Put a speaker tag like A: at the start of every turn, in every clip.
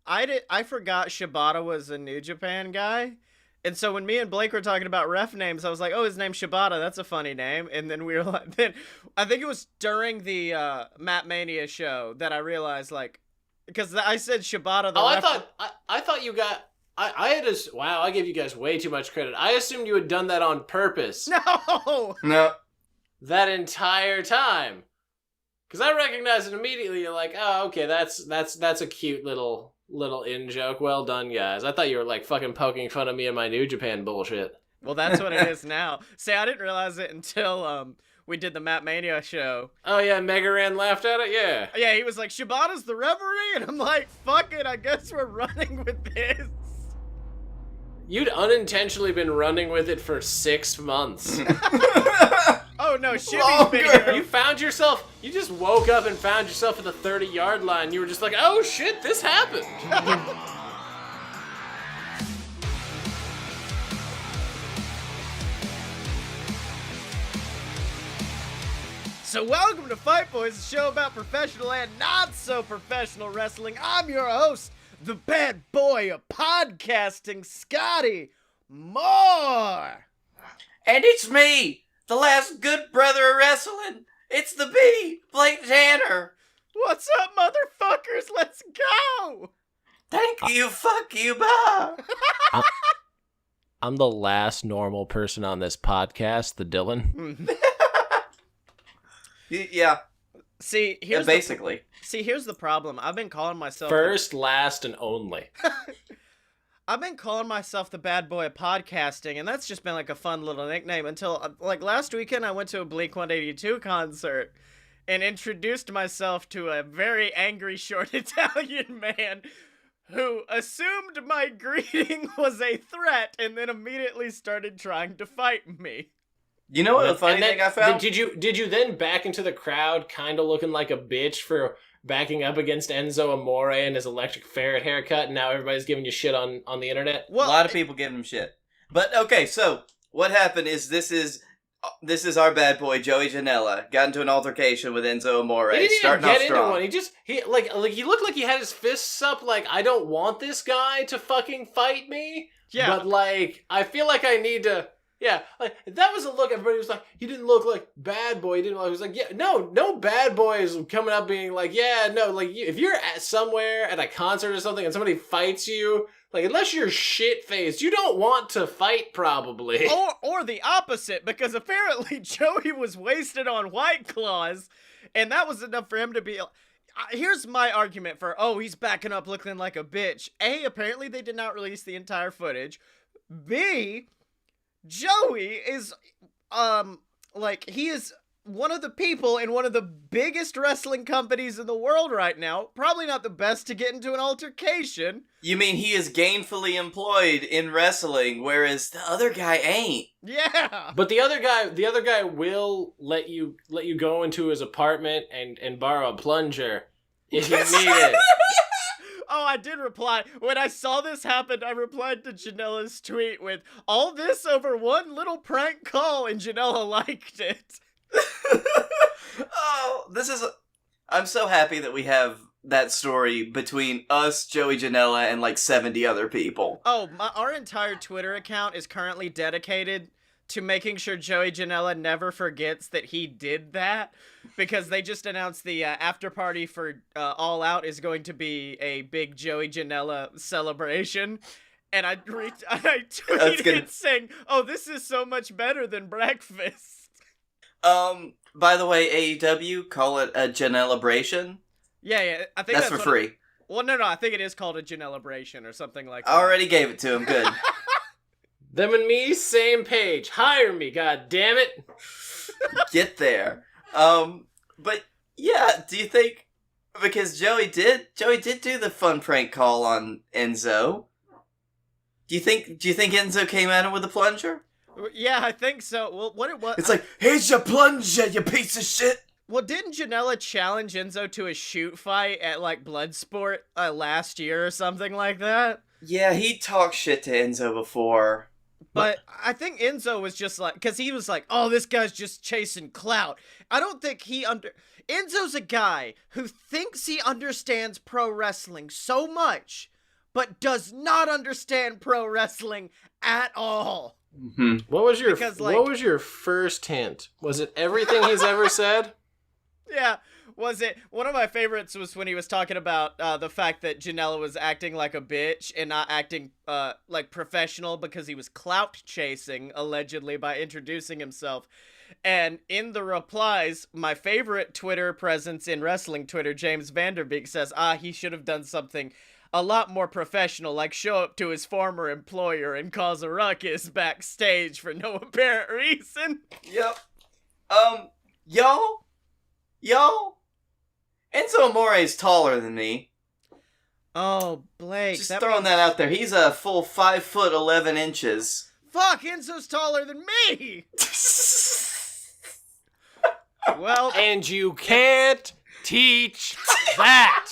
A: I forgot Shibata was a New Japan guy. And so when me and Blake were talking about ref names, I was like, oh, his name's Shibata. That's a funny name. And then we were like, then I think it was during the Matt Mania show that I realized, like, because I said Shibata.
B: I thought you got. I had wow, I gave you guys way too much credit. I assumed you had done that on purpose.
A: No.
B: That entire time. Because I recognized it immediately. You're like, oh, okay, that's a cute little in joke. Well done, guys. I thought you were like fucking poking fun of me and my New Japan bullshit.
A: Well, that's what it is now. See, I didn't realize it until we did the Matt Mania show.
B: Oh yeah, Mega Ran laughed at it. Yeah.
A: Yeah, he was like, Shibata's the referee, and I'm like, fuck it. I guess we're running with this.
B: You'd unintentionally been running with it for 6 months.
A: Oh no, Shibby's been here.
B: You just woke up and found yourself at the 30-yard line. You were just like, oh shit, this happened.
A: So welcome to Fight Boys, a show about professional and not so professional wrestling. I'm your host, the bad boy of podcasting, Scottye Moore.
C: And it's me, the last good brother of wrestling. It's the B, Blake Tanner.
A: What's up, motherfuckers? Let's go.
C: Thank you, fuck you, bye.
B: I'm the last normal person on this podcast, the Dylan.
C: Yeah.
A: See, here's the problem. I've been calling myself
B: first, last, and only.
A: I've been calling myself the bad boy of podcasting, and that's just been like a fun little nickname until like last weekend I went to a Blink-182 concert and introduced myself to a very angry short Italian man who assumed my greeting was a threat and then immediately started trying to fight me.
C: You know what the funny thing I found?
B: Did you then back into the crowd kind of looking like a bitch for backing up against Enzo Amore and his electric ferret haircut, and now everybody's giving you shit on the internet?
C: Well, a lot of people giving him shit. But okay, so what happened is this is our bad boy Joey Janela got into an altercation with Enzo Amore.
B: He didn't even get into one. He looked like he had his fists up like, I don't want this guy to fucking fight me.
A: Yeah.
B: But like, I feel like I need to. Yeah, like that was a look. Everybody was like, "He didn't look like bad boy." He didn't. I was like, "Yeah, no bad boy is coming up being like, yeah, no, like if you're at somewhere at a concert or something and somebody fights you, like unless you're shit faced, you don't want to fight probably."
A: Or the opposite, because apparently Joey was wasted on White Claws, and that was enough for him to be. Here's my argument for he's backing up looking like a bitch. A, apparently they did not release the entire footage. B, Joey is, he is one of the people in one of the biggest wrestling companies in the world right now. Probably not the best to get into an altercation.
C: You mean he is gainfully employed in wrestling, whereas the other guy ain't?
A: Yeah.
B: But the other guy will let you go into his apartment and borrow a plunger if you need it.
A: Oh, I did reply. When I saw this happen, I replied to Janela's tweet with, all this over one little prank call, and Janela liked it.
C: I'm so happy that we have that story between us, Joey Janela, and like 70 other people.
A: Oh, our entire Twitter account is currently dedicated to making sure Joey Janela never forgets that he did that, because they just announced the after party for All Out is going to be a big Joey Janela celebration, and I tweeted saying, "Oh, this is so much better than breakfast."
C: By the way, AEW call it a Janelabration.
A: Yeah, I think
C: that's for free.
A: Well, no, I think it is called a Janelabration or something like that.
C: I already gave it to him. Good.
B: Them and me, same page. Hire me, god damn it.
C: Get there. But yeah, do you think, because Joey did do the fun prank call on Enzo. Do you think Enzo came at him with a plunger?
A: Yeah, I think so. Well, what it was,
C: it's like, here's your plunger, you piece of shit.
A: Well, didn't Janela challenge Enzo to a shoot fight at like Bloodsport last year or something like that?
C: Yeah, he talked shit to Enzo before.
A: But I think Enzo was just like, because he was like, oh, this guy's just chasing clout. I don't think Enzo's a guy who thinks he understands pro wrestling so much but does not understand pro wrestling at all.
C: Mm-hmm.
B: What was your
A: Because, like-
B: what was your first hint? Was it everything he's ever said?
A: Yeah, was it? One of my favorites was when he was talking about the fact that Janela was acting like a bitch and not acting like professional because he was clout chasing, allegedly, by introducing himself. And in the replies, my favorite Twitter presence in wrestling Twitter, James Vanderbeek, says, he should have done something a lot more professional, like show up to his former employer and cause a ruckus backstage for no apparent reason.
C: Yep. Y'all, Enzo Amore is taller than me.
A: Oh, Blake.
C: Just throwing that out there. He's a full 5'11".
A: Fuck, Enzo's taller than me! Well,
B: And you can't teach that.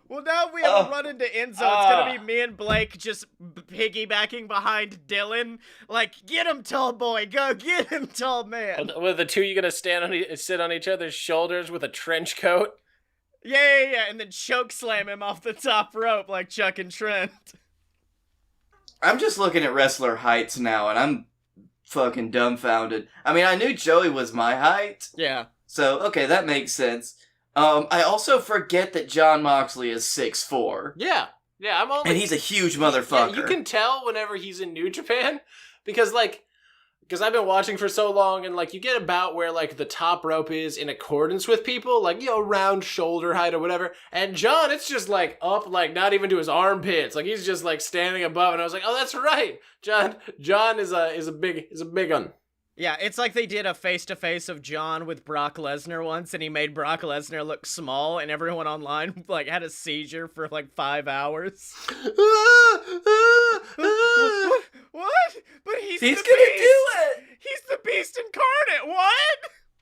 A: well, now we have a run into Enzo. It's gonna be me and Blake just piggybacking behind Dylan. Like, get him, tall boy. Go get him, tall man.
B: With the two, you gonna sit on each other's shoulders with a trench coat?
A: Yeah. And then choke slam him off the top rope like Chuck and Trent.
C: I'm just looking at wrestler heights now, and I'm fucking dumbfounded. I mean, I knew Joey was my height,
A: Yeah.
C: so okay, that makes sense. I also forget that John Moxley is 6'4",
B: Yeah, I'm only.
C: and he's a huge motherfucker.
B: Yeah, you can tell whenever he's in New Japan because I've been watching for so long, and like you get about where like the top rope is in accordance with people, like, you know, round shoulder height or whatever. And John, it's just like up, like not even to his armpits, like he's just like standing above. And I was like, oh, that's right, John is a big one.
A: Yeah, it's like they did a face-to-face of John with Brock Lesnar once, and he made Brock Lesnar look small, and everyone online like had a seizure for like 5 hours. What? But he's
C: He's
A: the
C: gonna
A: beast.
C: do it.
A: He's the beast incarnate.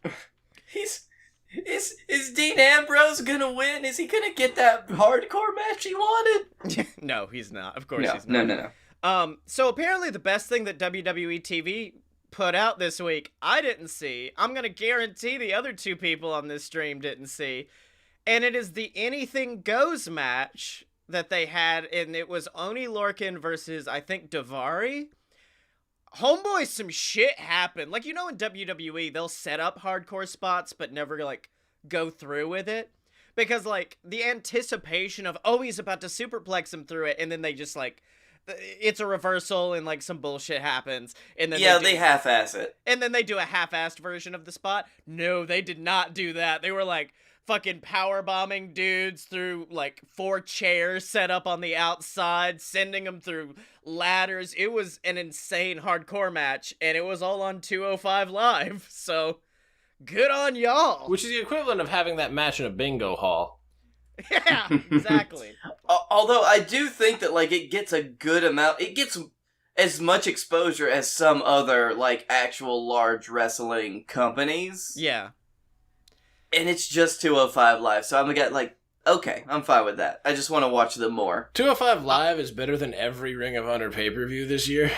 A: What?
C: Is Dean Ambrose gonna win? Is he gonna get that hardcore match he wanted?
A: No, he's not. Of course he's not.
C: No.
A: So apparently the best thing that WWE TV put out this week, I didn't see. I'm gonna guarantee the other two people on this stream didn't see. And it is the Anything Goes match that they had, and it was Oni Lorcan versus, I think, Daivari. Homeboy, some shit happened. Like, you know, in WWE, they'll set up hardcore spots, but never, like, go through with it. Because, like, the anticipation of, oh, he's about to superplex him through it, and then they just, like, it's a reversal, and, like, some bullshit happens. And then
C: they half-ass it.
A: And then they do a half-assed version of the spot. No, they did not do that. They were, like, fucking powerbombing dudes through, like, 4 chairs set up on the outside, sending them through ladders. It was an insane hardcore match, and it was all on 205 Live, so good on y'all.
B: Which is the equivalent of having that match in a bingo hall.
A: Yeah, exactly.
C: Although I do think that, like, it gets a good amount, it gets as much exposure as some other, like, actual large wrestling companies.
A: Yeah.
C: And it's just 205 Live, so I'm gonna get, like, okay, I'm fine with that. I just want to watch them more.
B: 205 Live is better than every Ring of Honor pay-per-view this year.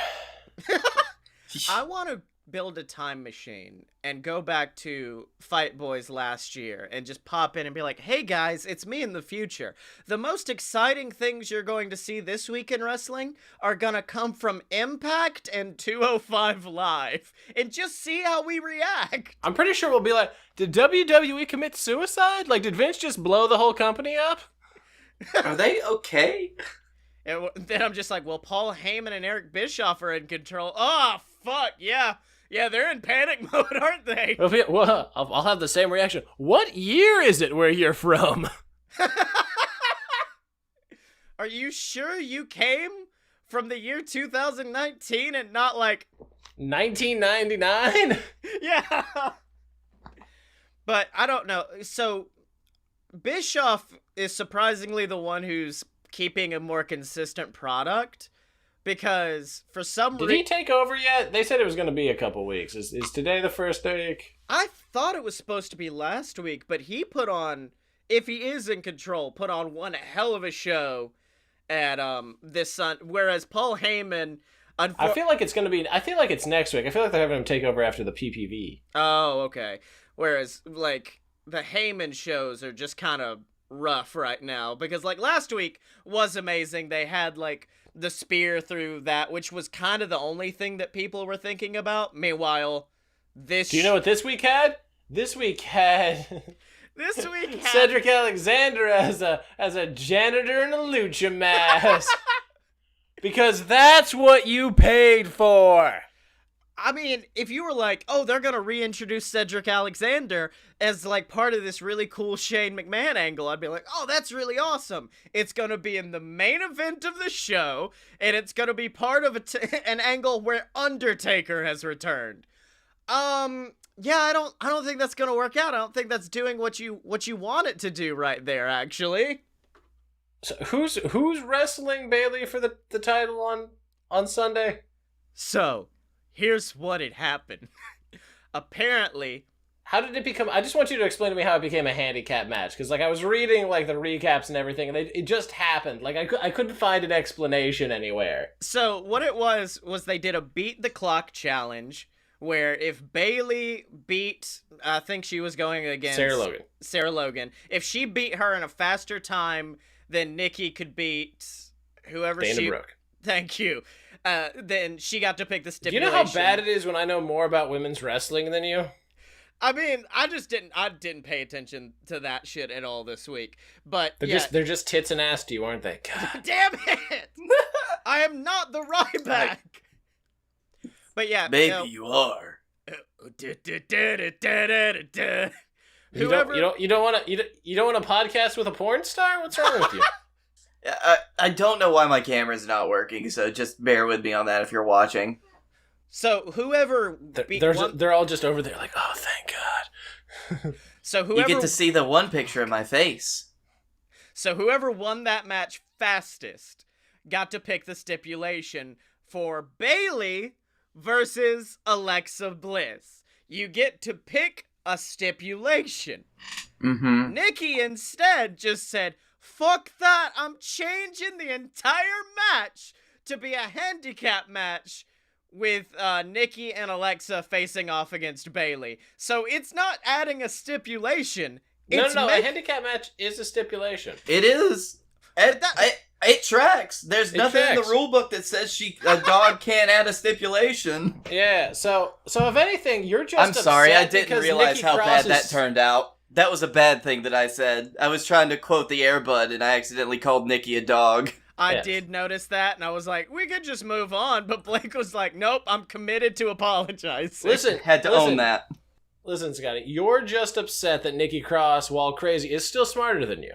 A: I want to build a time machine and go back to Fight Boys last year and just pop in and be like, hey guys, it's me in the future. The most exciting things you're going to see this week in wrestling are gonna come from Impact and 205 Live, and just see how we react.
B: I'm pretty sure we'll be like, did WWE commit suicide? Like, did Vince just blow the whole company up?
C: Are they okay?
A: And then I'm just like, well, Paul Heyman and Eric Bischoff are in control. Oh, fuck, yeah. Yeah, they're in panic mode, aren't they?
B: Well, I'll have the same reaction. What year is it where you're from?
A: Are you sure you came from the year 2019 and not like
B: 1999?
A: Yeah. But I don't know. So Bischoff is surprisingly the one who's keeping a more consistent product, because for some reason...
B: Did he take over yet? They said it was going to be a couple weeks. Is today the first week?
A: I thought it was supposed to be last week, but he put on, if he is in control, put on one hell of a show at this Sun. Whereas Paul Heyman...
B: I feel like it's going to be... I feel like it's next week. I feel like they're having him take over after the PPV.
A: Oh, okay. Whereas, like, the Heyman shows are just kind of rough right now because like last week was amazing. They had like the spear through that, which was kind of the only thing that people were thinking about. Meanwhile, this...
B: Do you know what this week had? This week had...
A: This week had...
B: Cedric Alexander as a janitor in a lucha mask. Because that's what you paid for.
A: I mean, if you were like, oh, they're going to reintroduce Cedric Alexander as like part of this really cool Shane McMahon angle, I'd be like, oh, that's really awesome. It's going to be in the main event of the show, and it's going to be part of an angle where Undertaker has returned. Yeah, I don't think that's going to work out. I don't think that's doing what you want it to do right there, actually.
B: So who's wrestling Bayley for the title on Sunday?
A: So, here's what had happened. Apparently,
B: how did it become? I just want you to explain to me how it became a handicap match, because like I was reading like the recaps and everything, and it just happened. Like I couldn't find an explanation anywhere.
A: So what it was they did a beat the clock challenge where if Bayley beat, I think she was going against Sarah Logan. If she beat her in a faster time than Nikki could beat whoever
B: Dana Brooke.
A: Thank you. Then she got to pick the stipulation.
B: Do you know how bad it is when I know more about women's wrestling than you?
A: I mean, I didn't pay attention to that shit at all this week. But
B: they're just tits and ass to you, aren't they? God.
A: Damn it! I am not the Ryback. But yeah,
C: maybe you are.
B: Whoever you don't want to podcast with a porn star? What's wrong with you?
C: I don't know why my camera's not working, so just bear with me on that if you're watching.
A: So whoever
B: they're all just over there like, oh, thank God.
A: So whoever
C: you get to see the one picture of my face.
A: So whoever won that match fastest got to pick the stipulation for Bayley versus Alexa Bliss. You get to pick a stipulation.
C: Mm-hmm.
A: Nikki instead just said, fuck that, I'm changing the entire match to be a handicap match with Nikki and Alexa facing off against Bayley. So it's not adding a stipulation.
B: No, a handicap match is a stipulation.
C: It is. It tracks. There's nothing in the rule book that says a dog can't add a stipulation.
B: Yeah, so if anything, you're just
C: I'm sorry, I didn't
B: because
C: realize
B: Nikki
C: how
B: Cross
C: bad that turned out. That was a bad thing that I said. I was trying to quote the Air Bud, and I accidentally called Nikki a dog.
A: I did notice that, and I was like, we could just move on, but Blake was like, nope, I'm committed to apologize.
B: Listen,
C: had to own that.
B: Listen, Scottye, you're just upset that Nikki Cross, while crazy, is still smarter than you.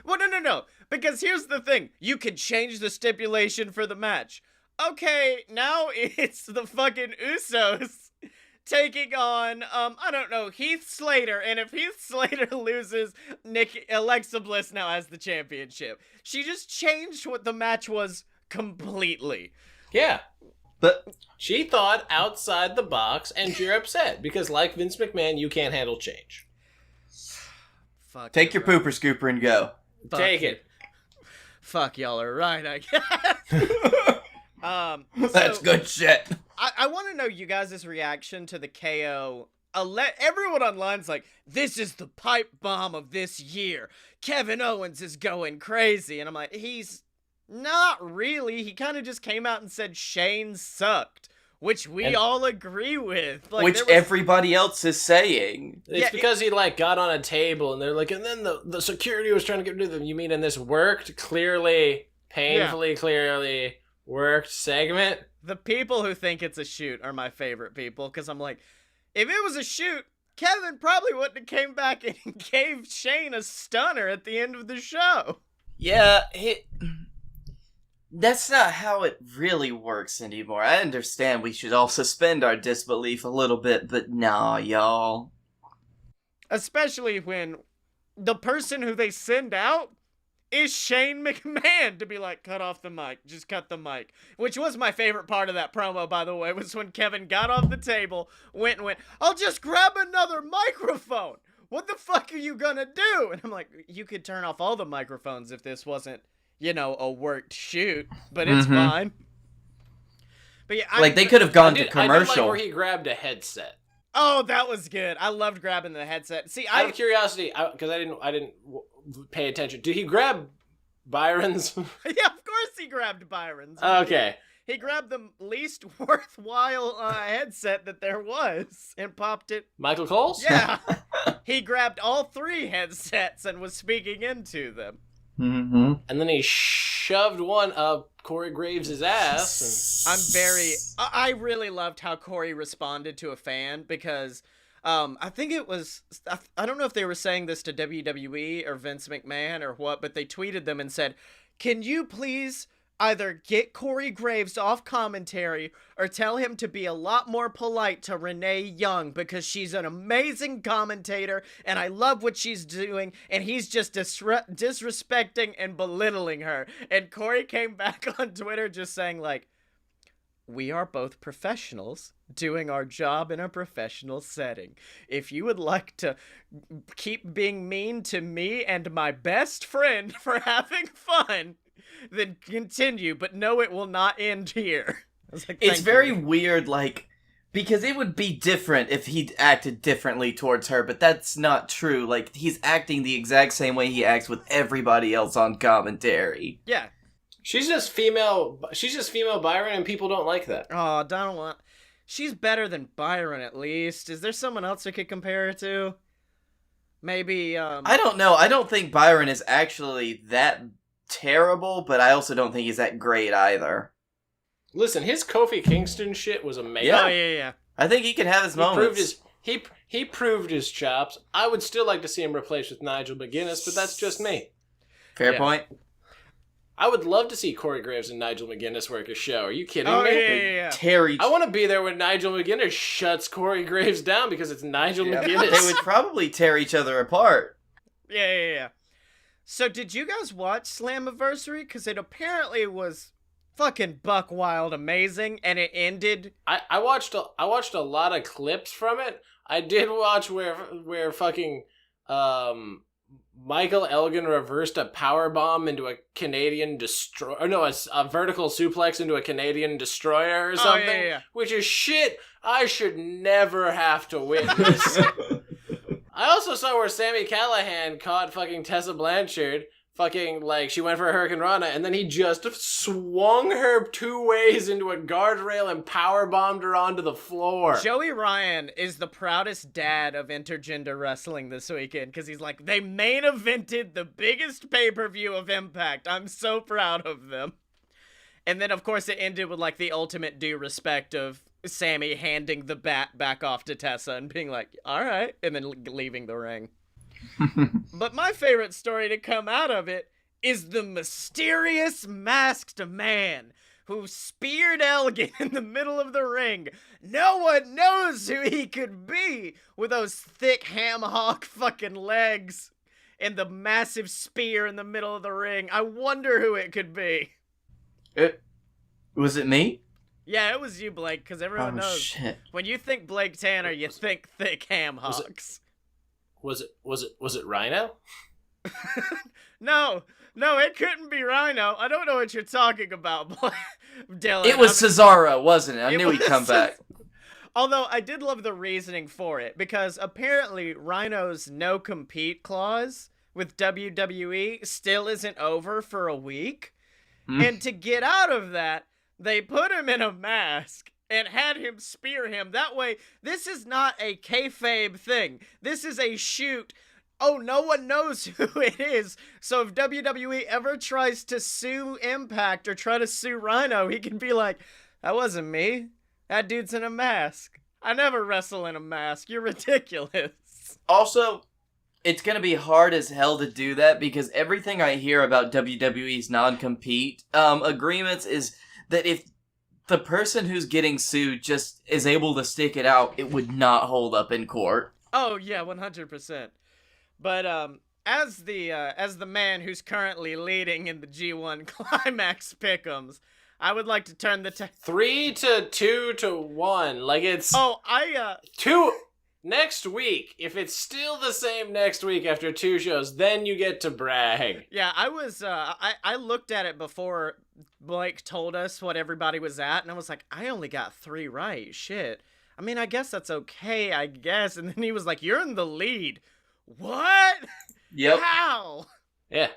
A: Well, no, because here's the thing. You could change the stipulation for the match. Okay, now it's the fucking Usos taking on, I don't know, Heath Slater, and if Heath Slater loses, Alexa Bliss now has the championship. She just changed what the match was completely.
B: Yeah.
C: But
B: she thought outside the box, and you're upset, because like Vince McMahon, you can't handle change.
A: Fuck.
C: Take your pooper scooper and go.
B: Take it.
A: Fuck, y'all are right, I guess.
C: That's good shit.
A: I want to know you guys' reaction to the KO. Everyone online's like, this is the pipe bomb of this year. Kevin Owens is going crazy. And I'm like, he's not really. He kind of just came out and said Shane sucked, which we all agree with. Like,
C: which everybody else is saying.
B: It's because he like got on a table and they're like, and then the security was trying to get rid of them. You mean and this worked? Clearly, painfully clearly worked segment.
A: The people who think it's a shoot are my favorite people, because I'm like, if it was a shoot, Kevin probably wouldn't have came back and gave Shane a stunner at the end of the show.
C: Yeah, that's not how it really works anymore. I understand we should all suspend our disbelief a little bit, but nah, y'all.
A: Especially when the person who they send out is Shane McMahon to be like, cut off the mic, just cut the mic. Which was my favorite part of that promo, by the way, was when Kevin got off the table, went, I'll just grab another microphone. What the fuck are you gonna do? And I'm like, you could turn off all the microphones if this wasn't, a worked shoot, but it's fine. But yeah,
C: they could have gone to commercial.
B: I did like where he grabbed a headset.
A: Oh, that was good. I loved grabbing the headset. See,
B: Out of curiosity, because I didn't pay attention. Did he grab Byron's?
A: yeah, of course he grabbed Byron's.
B: Okay.
A: He grabbed the least worthwhile headset that there was and popped it.
B: Michael Cole's?
A: Yeah. He grabbed all 3 headsets and was speaking into them.
C: Mm-hmm.
B: And then he shoved one up Corey Graves' ass.
A: I really loved how Corey responded to a fan because I think it was, I don't know if they were saying this to WWE or Vince McMahon or what, but they tweeted them and said, can you please either get Corey Graves off commentary or tell him to be a lot more polite to Renee Young because she's an amazing commentator and I love what she's doing and he's just disrespecting and belittling her. And Corey came back on Twitter just saying like, we are both professionals doing our job in a professional setting. If you would like to keep being mean to me and my best friend for having fun, then continue, but no, it will not end here. I was like,
C: It's very weird, like, because it would be different if he acted differently towards her, but that's not true. Like, he's acting the exact same way he acts with everybody else on commentary.
A: Yeah.
B: She's just female Byron, and people don't like that.
A: Oh, don't want. She's better than Byron, at least. Is there someone else I could compare her to? Maybe,
C: I don't know. I don't think Byron is actually that terrible, but I also don't think he's that great either.
B: Listen, his Kofi Kingston shit was amazing.
A: Yeah. Oh, yeah.
C: I think he can have his moments.
B: He proved his chops. I would still like to see him replaced with Nigel McGuinness, but that's just me.
C: Fair point.
B: I would love to see Corey Graves and Nigel McGuinness work a show. Are you kidding
A: Oh,
B: me?
A: yeah.
C: Terry.
B: I want to be there when Nigel McGuinness shuts Corey Graves down because it's Nigel McGuinness.
C: They would probably tear each other apart.
A: Yeah. So did you guys watch Slammiversary? Because it apparently was fucking buck wild amazing, and it ended.
B: I watched a lot of clips from it. I did watch where fucking Michael Elgin reversed a power bomb into a Canadian destroyer. Or no, a vertical suplex into a Canadian destroyer or something.
A: Oh, yeah.
B: Which is shit I should never have to witness. I also saw where Sami Callihan caught fucking Tessa Blanchard. Fucking, like, she went for a Hurricane Rana, and then he just swung her 2 ways into a guardrail and powerbombed her onto the floor.
A: Joey Ryan is the proudest dad of intergender wrestling this weekend, because he's like, they main evented the biggest pay-per-view of Impact. I'm so proud of them. And then, of course, it ended with, like, the ultimate due respect of Sammy handing the bat back off to Tessa and being like, all right, and then leaving the ring. But my favorite story to come out of it is the mysterious masked man who speared Elgin in the middle of the ring. No one knows who he could be with those thick ham hock fucking legs and the massive spear in the middle of the ring. I wonder who it could be.
C: Was it me?
A: Yeah, it was you, Blake, because everyone knows.
C: Shit.
A: When you think Blake Tanner, you think thick ham hocks.
B: Was it Rhino?
A: No, it couldn't be Rhino. I don't know what you're talking about, Dylan.
C: It was Cesaro, wasn't it? I knew he'd come back.
A: Although I did love the reasoning for it, because apparently Rhino's no-compete clause with WWE still isn't over for a week. And to get out of that, they put him in a mask and had him spear him. That way, this is not a kayfabe thing. This is a shoot. Oh, no one knows who it is. So if WWE ever tries to sue Impact or try to sue Rhino, he can be like, that wasn't me. That dude's in a mask. I never wrestle in a mask. You're ridiculous.
C: Also, it's going to be hard as hell to do that because everything I hear about WWE's non-compete agreements is that if the person who's getting sued just is able to stick it out, it would not hold up in court.
A: Oh yeah, 100%. But as the man who's currently leading in the G1 Climax pick'ems, I would like to turn the
B: 3-2-1. Like it's 2 next week. If it's still the same next week after 2 shows, then you get to brag.
A: Yeah, I was I looked at it before Blake told us what everybody was at, and I was like, I only got 3 right. Shit. I mean, I guess that's okay, I guess. And then he was like, you're in the lead. What?
C: Yep.
A: How?
B: Yeah.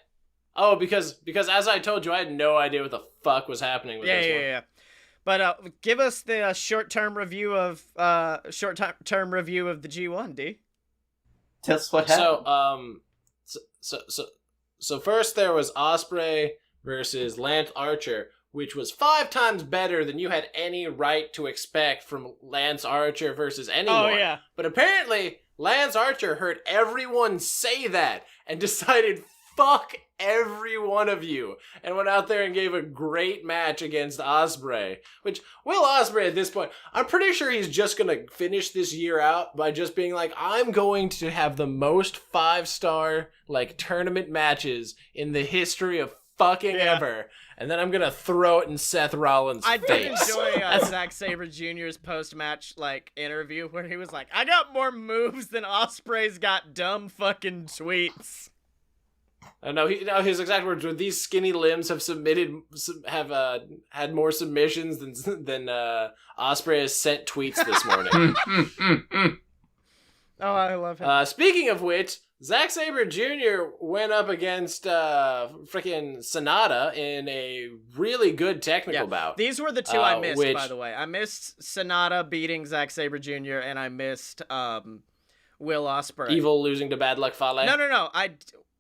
B: Oh, because as I told you, I had no idea what the fuck was happening with this one.
A: Yeah. But give us the short-term review of the G1, D.
C: Tell us what happened.
B: So first there was Ospreay versus Lance Archer, which was 5 times better than you had any right to expect from Lance Archer versus anyone.
A: Oh, yeah.
B: But apparently, Lance Archer heard everyone say that and decided, fuck every one of you, and went out there and gave a great match against Ospreay. Which, Will Ospreay at this point, I'm pretty sure he's just gonna finish this year out by just being like, I'm going to have the most 5-star, like, tournament matches in the history of fucking ever. And then I'm gonna throw it in Seth Rollins' face.
A: I did enjoy Zack Sabre Jr.'s post-match, like, interview where he was like, I got more moves than Ospreay's got dumb fucking tweets.
B: His exact words were, these skinny limbs have had more submissions than Ospreay has sent tweets this morning.
A: Oh, I love him.
B: Speaking of which, Zack Sabre Jr. went up against freaking Sonata in a really good technical bout.
A: These were the two I missed, by the way. I missed Sonata beating Zack Sabre Jr. and I missed Will Ospreay.
B: Evil losing to Bad Luck Fale.
A: No.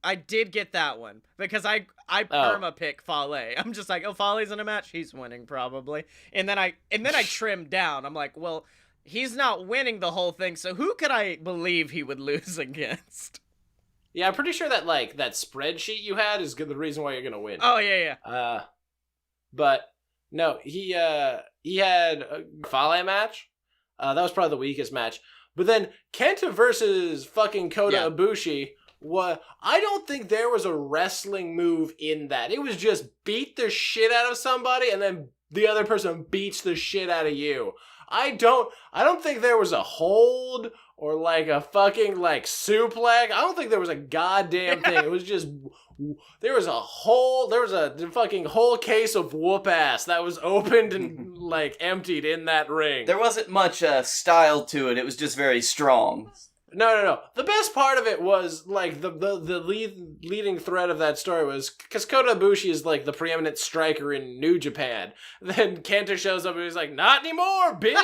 A: I did get that one because I perma pick Fale. I'm just like, oh, Fale's in a match, he's winning probably. And then I trimmed down. I'm like, well, he's not winning the whole thing, so who could I believe he would lose against?
B: Yeah, I'm pretty sure that like that spreadsheet you had is the reason why you're gonna win.
A: Oh yeah.
B: But no, he had a Fale match. That was probably the weakest match. But then Kenta versus fucking Kota Ibushi. I don't think there was a wrestling move in that. It was just beat the shit out of somebody and then the other person beats the shit out of you. I don't think there was a hold or like a fucking like suplex. I don't think there was a goddamn thing. It was just there was a fucking whole case of whoop ass that was opened and like emptied in that ring.
C: There wasn't much style to it. It was just very strong.
B: No. The best part of it was, like, the leading thread of that story was, because Kota Ibushi is, like, the preeminent striker in New Japan. Then Kenta shows up and he's like, not anymore, bitch!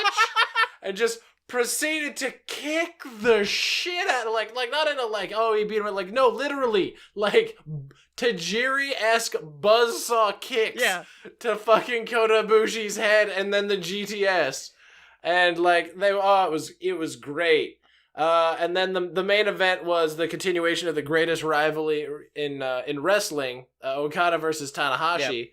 B: And just proceeded to kick the shit out of, like, not in a, like, oh, he beat him, like, no, literally, like, Tajiri-esque buzzsaw kicks to fucking Kota Ibushi's head and then the GTS. And, like, it was great. And then the main event was the continuation of the greatest rivalry in wrestling, Okada versus Tanahashi,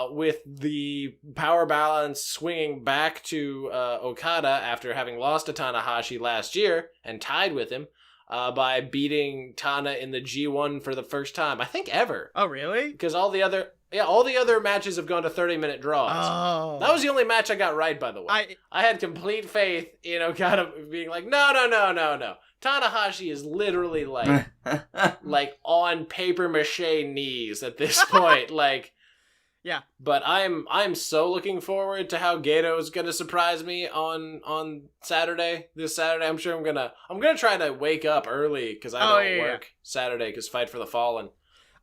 B: with the power balance swinging back to Okada after having lost to Tanahashi last year and tied with him by beating Tana in the G1 for the first time, I think ever.
A: Oh, really?
B: Because all the other matches have gone to 30-minute draws.
A: Oh.
B: That was the only match I got right, by the way. I had complete faith in Okada being like, no. Tanahashi is literally like, like on paper mache knees at this point. Like,
A: yeah.
B: But I'm so looking forward to how Gato is gonna surprise me on Saturday. This Saturday, I'm sure I'm gonna try to wake up early because I don't work Saturday because Fight for the Fallen.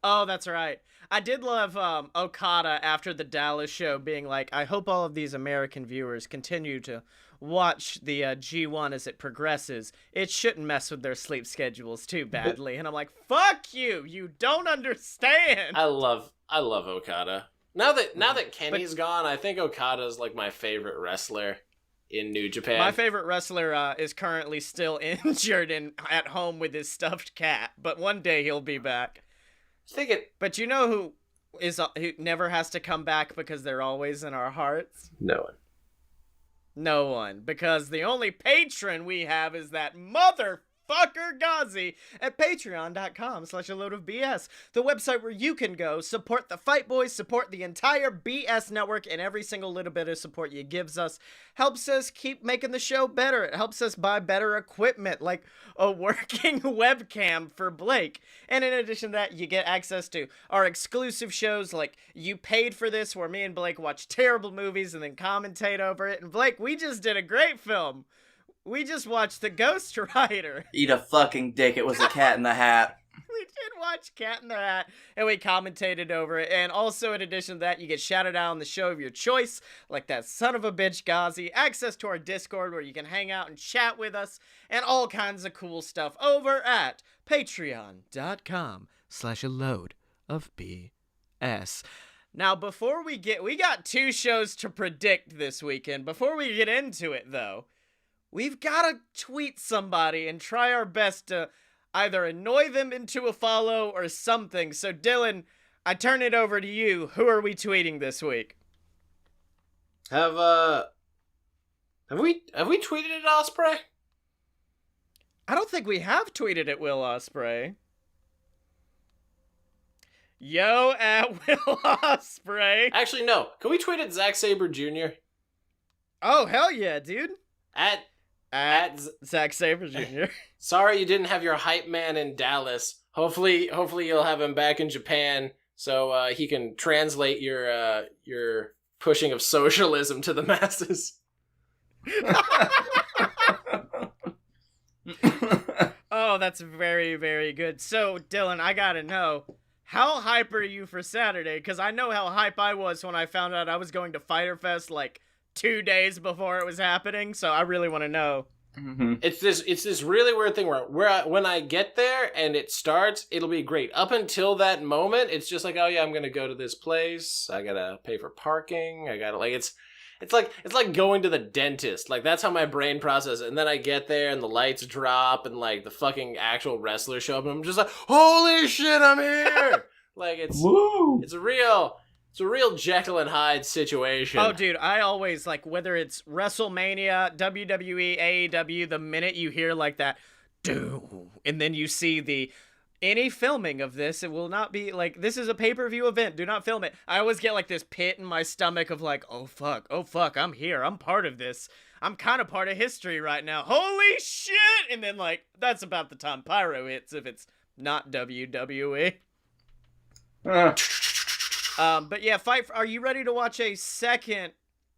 A: Oh, that's right. I did love Okada after the Dallas show being like, I hope all of these American viewers continue to watch the G1 as it progresses. It shouldn't mess with their sleep schedules too badly. And I'm like, fuck you! You don't understand!
B: I love Okada. Now that Kenny's gone, I think Okada's like my favorite wrestler in New Japan.
A: My favorite wrestler is currently still injured and at home with his stuffed cat, but one day he'll be back. But you know who never has to come back because they're always in our hearts?
B: No one.
A: Because the only patron we have is that motherfucker motherfucker Ghazi at patreon.com/a-load-of-BS, the website where you can go support the Fight Boys, support the entire BS network, and every single little bit of support you gives us helps us keep making the show better. It helps us buy better equipment, like a working webcam for Blake. And in addition to that, you get access to our exclusive shows like You Paid for This, where me and Blake watch terrible movies and then commentate over it. And Blake, we just did a great film. We just watched The Ghost Rider.
C: Eat a fucking dick. It was a Cat in the Hat.
A: We did watch Cat in the Hat, and we commentated over it. And also, in addition to that, you get shouted out on the show of your choice, like that son of a bitch Ghazi, access to our Discord where you can hang out and chat with us, and all kinds of cool stuff over at patreon.com/a-load-of-BS. Now, before we got 2 shows to predict this weekend. Before we get into it, though, we've got to tweet somebody and try our best to either annoy them into a follow or something. So, Dylan, I turn it over to you. Who are we tweeting this week?
B: Have we tweeted at Osprey?
A: I don't think we have tweeted at Will Osprey. Yo at Will Osprey.
B: Actually, no. Can we tweet at Zack Sabre Jr.?
A: Oh, hell yeah, dude.
B: At
A: Zack Sabre Jr.
B: Sorry you didn't have your hype man in Dallas. Hopefully you'll have him back in Japan so he can translate your pushing of socialism to the masses.
A: Oh, that's very, very good. So, Dylan, I gotta know, how hype are you for Saturday? Because I know how hype I was when I found out I was going to Fyter Fest like 2 days before it was happening, so I really want to know.
C: Mm-hmm.
B: It's this really weird thing where when I get there and it starts, it'll be great. Up until that moment, it's just like, oh yeah, I'm gonna go to this place. I gotta pay for parking. I gotta it's like going to the dentist. Like that's how my brain processes it. And then I get there and the lights drop and like the fucking actual wrestlers show up and I'm just like, holy shit, I'm here. Like it's a real Jekyll and Hyde situation.
A: Oh, dude, I always, like, whether it's WrestleMania, WWE, AEW, the minute you hear, like, that, doom, and then you see any filming of this, it will not be, like, this is a pay-per-view event, do not film it. I always get, like, this pit in my stomach of, like, oh, fuck, I'm here, I'm part of this. I'm kind of part of history right now. Holy shit! And then, like, that's about the time Pyro hits if it's not WWE. But yeah, are you ready to watch a second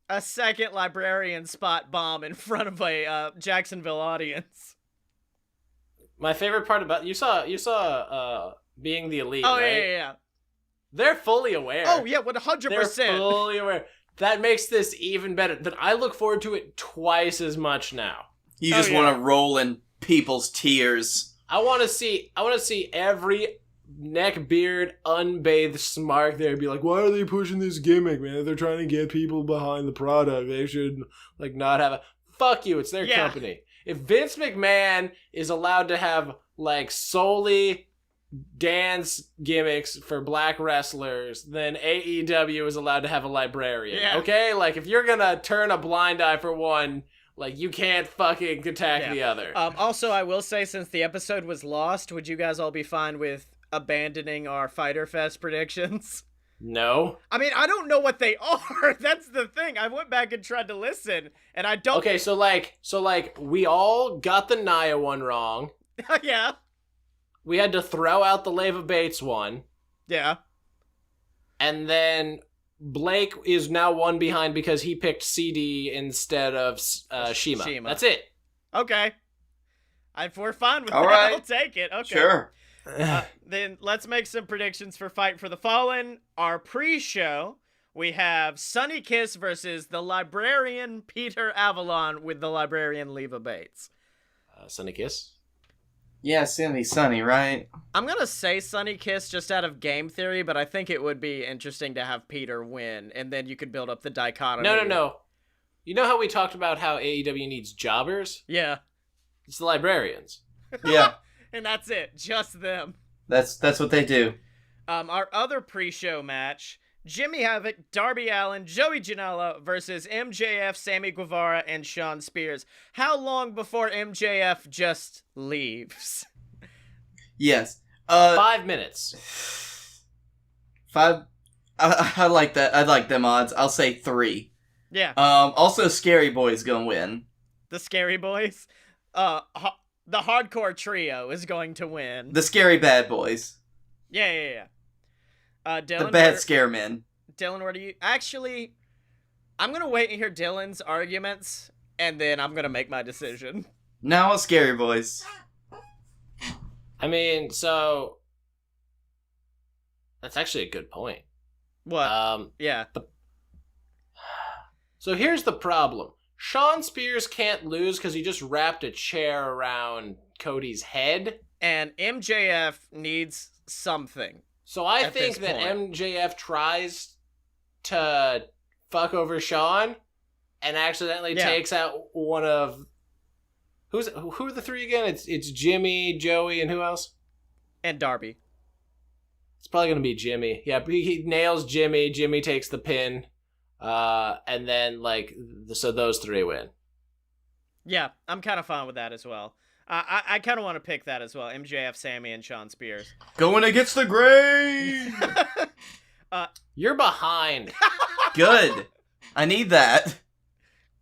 A: librarian spot bomb in front of a Jacksonville audience?
B: My favorite part about you saw Being the Elite.
A: Oh,
B: right?
A: yeah.
B: They're fully aware.
A: Oh yeah, 100%.
B: They're fully aware. That makes this even better. That I look forward to it twice as much now.
C: You just want to roll in people's tears.
B: I want to see every neckbeard, unbathed smark there be like, why are they pushing this gimmick, man? They're trying to get people behind the product. They should like not have a fuck you, it's their company. If Vince McMahon is allowed to have like solely dance gimmicks for black wrestlers, then AEW is allowed to have a librarian. Yeah. Okay? Like if you're gonna turn a blind eye for one, like you can't fucking attack the other.
A: Also, I will say, since the episode was lost, would you guys all be fine with abandoning our Fyter Fest predictions?
B: No.
A: I mean, I don't know what they are. That's the thing. I went back and tried to listen, and I don't...
B: Okay, so we all got the Nia one wrong.
A: Yeah.
B: We had to throw out the Leva Bates one.
A: Yeah. And
B: then Blake is now one behind because he picked CD instead of Shima. That's it.
A: Okay. If we're fine with
C: all
A: that,
C: right.
A: I'll take it. Okay.
C: Sure.
A: Then let's make some predictions for Fight for the Fallen. Our pre-show, we have Sunny Kiss versus the Librarian Peter Avalon with the Librarian Leva Bates.
B: Sunny Kiss?
C: Yeah, it's gonna be Sunny, right?
A: I'm gonna say Sunny Kiss just out of game theory, but I think it would be interesting to have Peter win, and then you could build up the dichotomy.
B: No. You know how we talked about how AEW needs jobbers?
A: Yeah.
B: It's the Librarians.
C: Yeah.
A: And that's it. Just them.
C: That's what they do.
A: Our other pre-show match Jimmy Havoc, Darby Allin, Joey Janela versus MJF, Sammy Guevara, and Sean Spears. How long before MJF just leaves?
C: Yes.
B: 5 minutes.
C: 5. I like that. I like them odds. I'll say 3.
A: Yeah.
C: Also, Scary Boy's gonna win.
A: The Scary Boys. The Hardcore Trio is going to win.
C: The Scary Bad Boys.
A: Yeah. Dylan,
C: The Bad Scare Men.
A: Dylan, where do you... Actually, I'm gonna wait and hear Dylan's arguments, and then I'm gonna make my decision.
C: Now, Scary Boys.
B: I mean, so... That's actually a good point.
A: What? Yeah.
B: So here's the problem. Sean Spears can't lose because he just wrapped a chair around Cody's head.
A: And MJF needs something.
B: So I think that MJF tries to fuck over Sean and accidentally takes out one of... Who are the 3 again? It's Jimmy, Joey, and who else?
A: And Darby.
B: It's probably going to be Jimmy. Yeah, he nails Jimmy. Jimmy takes the pin. And then, so those 3 win.
A: Yeah, I'm kind of fine with that as well. I kind of want to pick that as well. MJF, Sammy, and Sean Spears.
C: Going against the grain!
B: You're behind.
C: Good. I need that.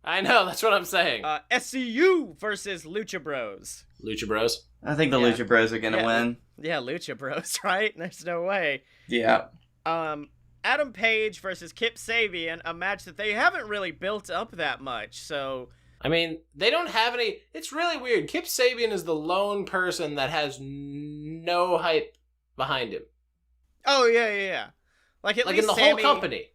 B: I know, that's what I'm saying.
A: SCU versus Lucha Bros.
B: Lucha Bros?
C: I think the Lucha Bros are gonna win.
A: Yeah, Lucha Bros, right? There's no way.
C: Yeah.
A: Adam Page versus Kip Sabian, a match that they haven't really built up that much, so...
B: I mean, they don't have any... It's really weird. Kip Sabian is the lone person that has no hype behind him.
A: Oh, yeah. Like, at least
B: in the
A: Sammy...
B: whole company.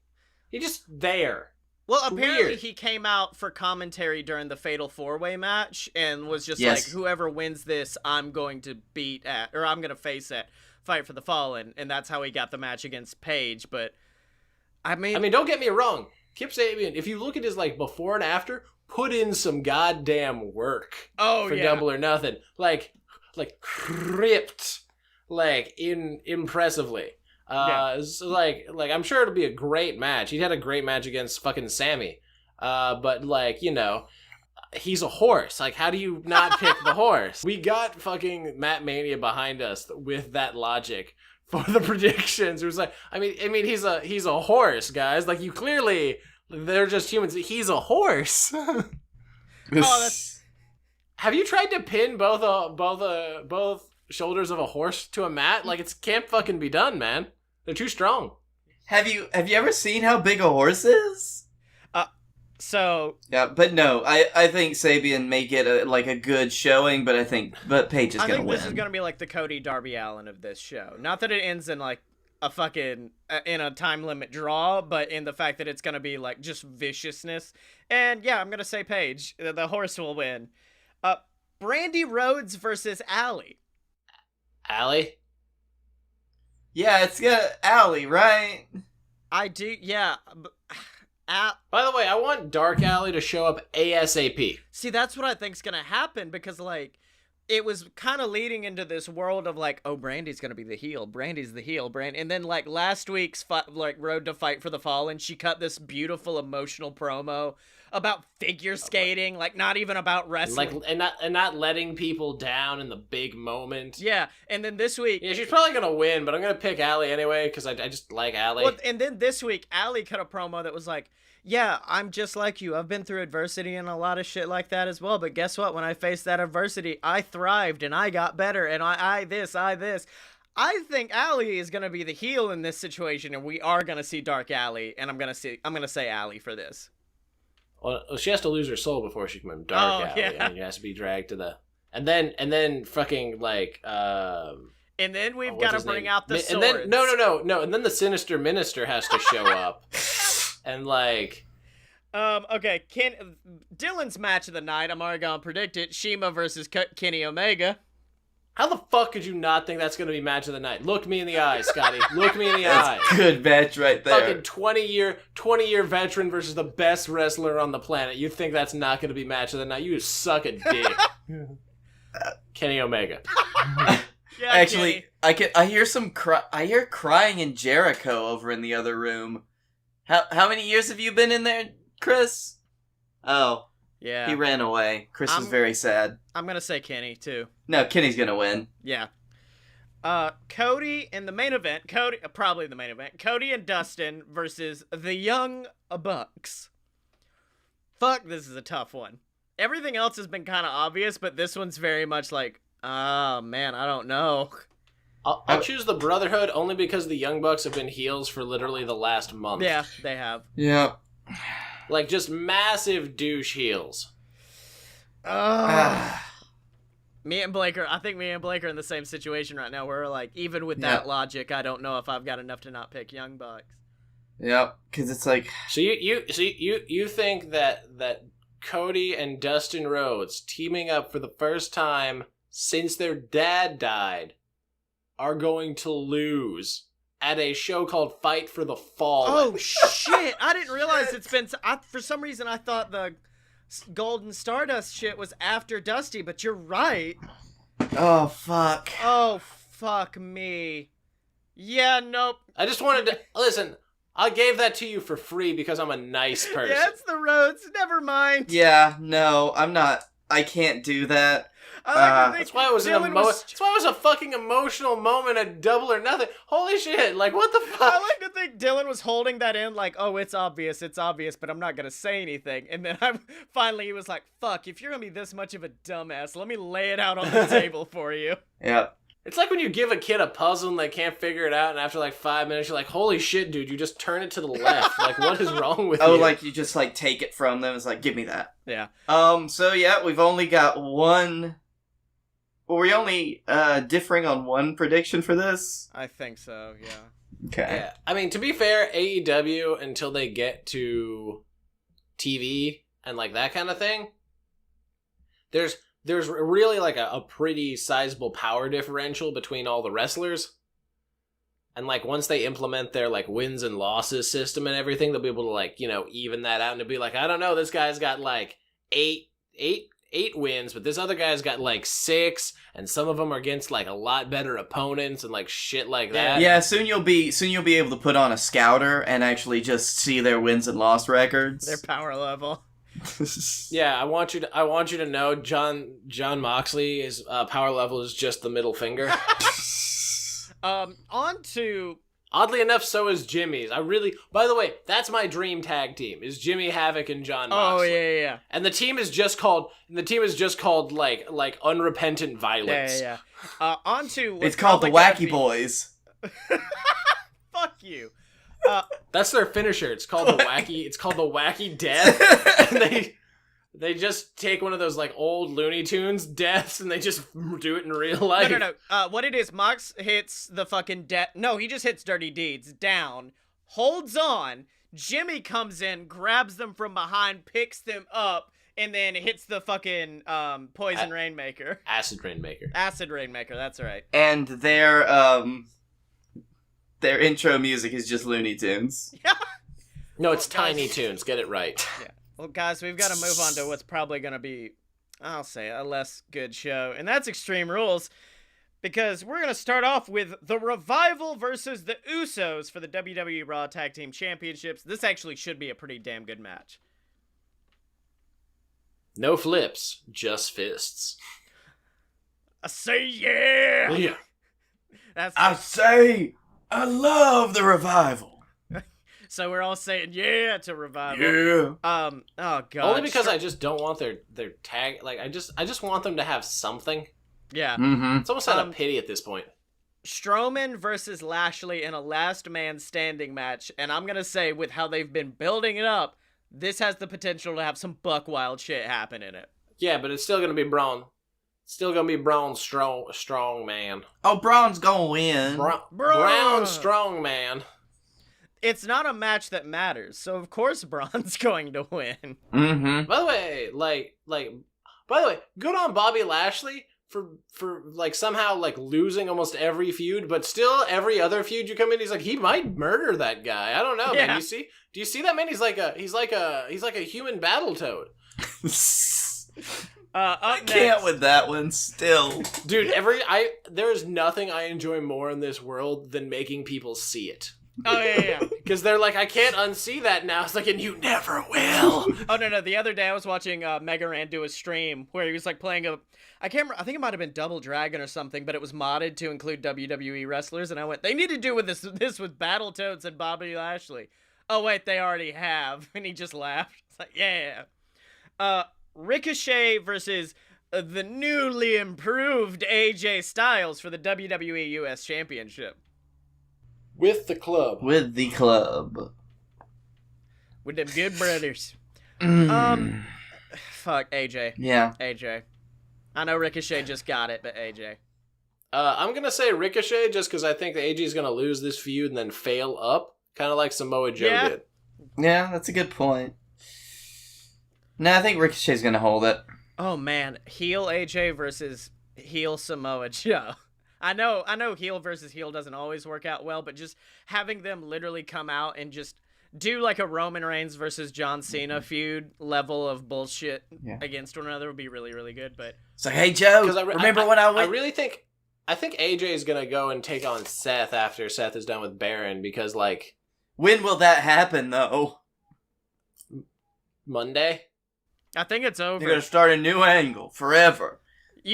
B: He's just there.
A: Well, apparently
B: weird.
A: he came out for commentary during the Fatal 4-Way match and was just
C: Yes.
A: like, whoever wins this, I'm going to I'm going to face at Fight for the Fallen, and that's how he got the match against Page, but... I mean,
B: don't get me wrong. Kip Sabian, if you look at his, before and after... Put in some goddamn work for Double or Nothing. Ripped, impressively. So, I'm sure it'll be a great match. He had a great match against fucking Sammy. But, he's a horse. How do you not pick the horse? We got fucking Matt Mania behind us with that logic for the predictions. It was he's a horse, guys. You clearly... They're just humans. He's a horse. Have you tried to pin both shoulders of a horse to a mat? It can't fucking be done, man. They're too strong.
C: Have you ever seen how big a horse is?
A: Yeah,
C: but no, I think Sabian may get a good showing, but Paige is gonna win.
A: I think this is gonna be the Cody Darby Allin of this show. Not that it ends in a fucking in a time limit draw, but in the fact that it's gonna be just viciousness. And yeah, I'm gonna say Paige. The horse will win. Brandy Rhodes versus Allie.
B: Allie?
C: Yeah, it's Allie, right?
A: I do, yeah.
B: By the way, I want Dark Alley to show up ASAP.
A: See, that's what I think's gonna happen, because it was kind of leading into this world of oh, Brandy's gonna be the heel. Brandy's the heel. And then last week's Road to Fight for the Fallen, she cut this beautiful emotional promo about figure skating, not even about wrestling,
B: and not letting people down in the big moment.
A: Yeah, and then this week,
B: yeah, she's probably gonna win, but I'm gonna pick Allie anyway because I just like Allie.
A: Well, and then this week, Allie cut a promo that was yeah, I'm just like you. I've been through adversity and a lot of shit like that as well. But guess what? When I faced that adversity, I thrived and I got better. And I this. I think Allie is gonna be the heel in this situation, and we are gonna see Dark Allie. And I'm gonna say Allie for this.
B: Well, she has to lose her soul before she can become Dark Alley. Yeah. And she has to be dragged to the... And then fucking,
A: And then we've got to bring out the swords.
B: And then, no. And then the Sinister Minister has to show up. And,
A: okay, Dylan's match of the night, I'm already gonna predict it. Shima versus Kenny Omega.
B: How the fuck could you not think that's gonna be match of the night? Look me in the eyes, Scottye. Look me in the eyes.
C: Good match right there.
B: Fucking 20-year veteran versus the best wrestler on the planet. You think that's not gonna be match of the night? You suck a dick. Kenny Omega.
A: Yeah,
C: Actually, I hear I hear crying in Jericho over in the other room. How many years have you been in there, Chris? Oh,
A: yeah.
C: he ran away. Chris was very sad.
A: I'm gonna say Kenny too.
C: No, Kenny's gonna win.
A: Yeah. Cody in the main event. Probably the main event. Cody and Dustin versus the Young Bucks. Fuck, this is a tough one. Everything else has been kind of obvious, but this one's very much like, man, I don't know.
B: I'll choose the Brotherhood only because the Young Bucks have been heels for literally the last month.
A: Yeah, they have.
C: Yeah.
B: Like, just massive douche heels.
A: Me and Blake are in the same situation right now where we're like, even with that logic, I don't know if I've got enough to not pick Young Bucks.
C: Yep, because it's like...
B: So you think that Cody and Dustin Rhodes teaming up for the first time since their dad died are going to lose at a show called Fight for the Fallen?
A: Oh, shit! I didn't realize it's been... for some reason, I thought the Golden Stardust shit was after Dusty, but you're right.
C: Oh, fuck.
A: Oh, fuck me. Yeah, nope.
B: I just wanted to... Listen, I gave that to you for free because I'm a nice person.
A: Yeah, it's the Rhodes. Never mind.
C: Yeah, no, I'm not... I can't do that.
B: That's why it was that's why it was a fucking emotional moment at Double or Nothing. Holy shit, like, what the fuck?
A: I like to think Dylan was holding that in like, oh, it's obvious, but I'm not gonna say anything. And then finally he was like, fuck, if you're gonna be this much of a dumbass, let me lay it out on the table for you.
C: Yeah.
B: It's like when you give a kid a puzzle and they can't figure it out, and after like 5 minutes you're like, holy shit, dude, you just turn it to the left. Like, what is wrong with you?
C: Oh, like you just like take it from them. It's like, give me that.
A: Yeah.
C: So yeah, we've only got one... Were we only differing on one prediction for this?
A: I think so, yeah.
C: Okay.
B: Yeah. I mean, to be fair, AEW, until they get to TV and like that kind of thing, there's really like a pretty sizable power differential between all the wrestlers. And like once they implement their like wins and losses system and everything, they'll be able to like, you know, even that out and to be like, I don't know, this guy's got like eight wins, but this other guy's got like 6, and some of them are against like a lot better opponents and like shit like that.
C: Yeah, soon you'll be able to put on a scouter and actually just see their wins and loss records.
A: Their power level.
B: Yeah, I want you to know John Moxley's power level is just the middle finger.
A: On to...
B: Oddly enough, so is Jimmy's. By the way, that's my dream tag team, is Jimmy Havoc and John Moxley.
A: Oh, yeah.
B: And the team is just called like Unrepentant Violence.
A: Yeah. On to...
C: It's called the Wacky Boys.
A: Fuck you.
B: That's their finisher. It's called the Wacky Death. And they just take one of those like old Looney Tunes deaths and they just do it in real life.
A: No. What it is, Mox hits the fucking death. No, he just hits Dirty Deeds down, holds on. Jimmy comes in, grabs them from behind, picks them up, and then hits the fucking Poison Rainmaker.
B: Acid Rainmaker.
A: Acid Rainmaker, that's right.
C: And their intro music is just Looney Tunes.
B: No, it's Tiny Toons. Get it right.
A: Yeah. Well, guys, we've got to move on to what's probably going to be, I'll say, a less good show. And that's Extreme Rules. Because we're going to start off with The Revival versus the Usos for the WWE Raw Tag Team Championships. This actually should be a pretty damn good match.
B: No flips, just fists.
A: I say yeah!
B: Yeah.
C: I say, I love The Revival.
A: So we're all saying yeah to Revival.
C: Yeah.
A: Oh god.
B: Only because I just don't want their tag. Like I just want them to have something.
A: Yeah.
C: Mm-hmm.
B: It's almost out of pity at this point.
A: Strowman versus Lashley in a last man standing match, and I'm gonna say with how they've been building it up, this has the potential to have some buck wild shit happen in it.
B: Yeah, but it's still gonna be Braun. Still gonna be Braun strong man.
C: Oh, Braun's gonna win.
B: Braun strong man.
A: It's not a match that matters, so of course Braun's going to win.
C: Mm-hmm.
B: By the way, good on Bobby Lashley for like somehow like losing almost every feud, but still every other feud you come in, he's like, he might murder that guy. I don't know, man. Do you see that man? He's like a human Battletoad.
A: Up
C: I
A: next.
C: can't with that one still.
B: Dude, there is nothing I enjoy more in this world than making people see it.
A: Oh, yeah.
B: Because they're like, I can't unsee that now. It's like, and you never will.
A: Oh, no. The other day I was watching Mega Ran do a stream where he was like playing I can't remember, I think it might have been Double Dragon or something, but it was modded to include WWE wrestlers, and I went, they need to do this with Battletoads and Bobby Lashley. Oh, wait, they already have. And he just laughed. It's like, yeah. Ricochet versus the newly improved AJ Styles for the WWE US Championship.
B: With the club.
C: With the club.
A: With them good brothers. Fuck, AJ.
C: Yeah.
A: AJ. I know Ricochet just got it, but AJ.
B: I'm going to say Ricochet just because I think that AJ is going to lose this feud and then fail up. Kind of like Samoa Joe did.
C: Yeah, that's a good point. No, I think Ricochet's gonna hold it.
A: Oh man, heel AJ versus heel Samoa Joe. I know heel versus heel doesn't always work out well, but just having them literally come out and just do like a Roman Reigns versus John Cena feud level of bullshit against one another would be really, really good. But
C: it's like, hey Joe, remember when I went?
B: I think AJ is gonna go and take on Seth after Seth is done with Baron because like,
C: when will that happen though?
B: Monday.
A: I think it's over.
C: They're gonna start a new angle forever.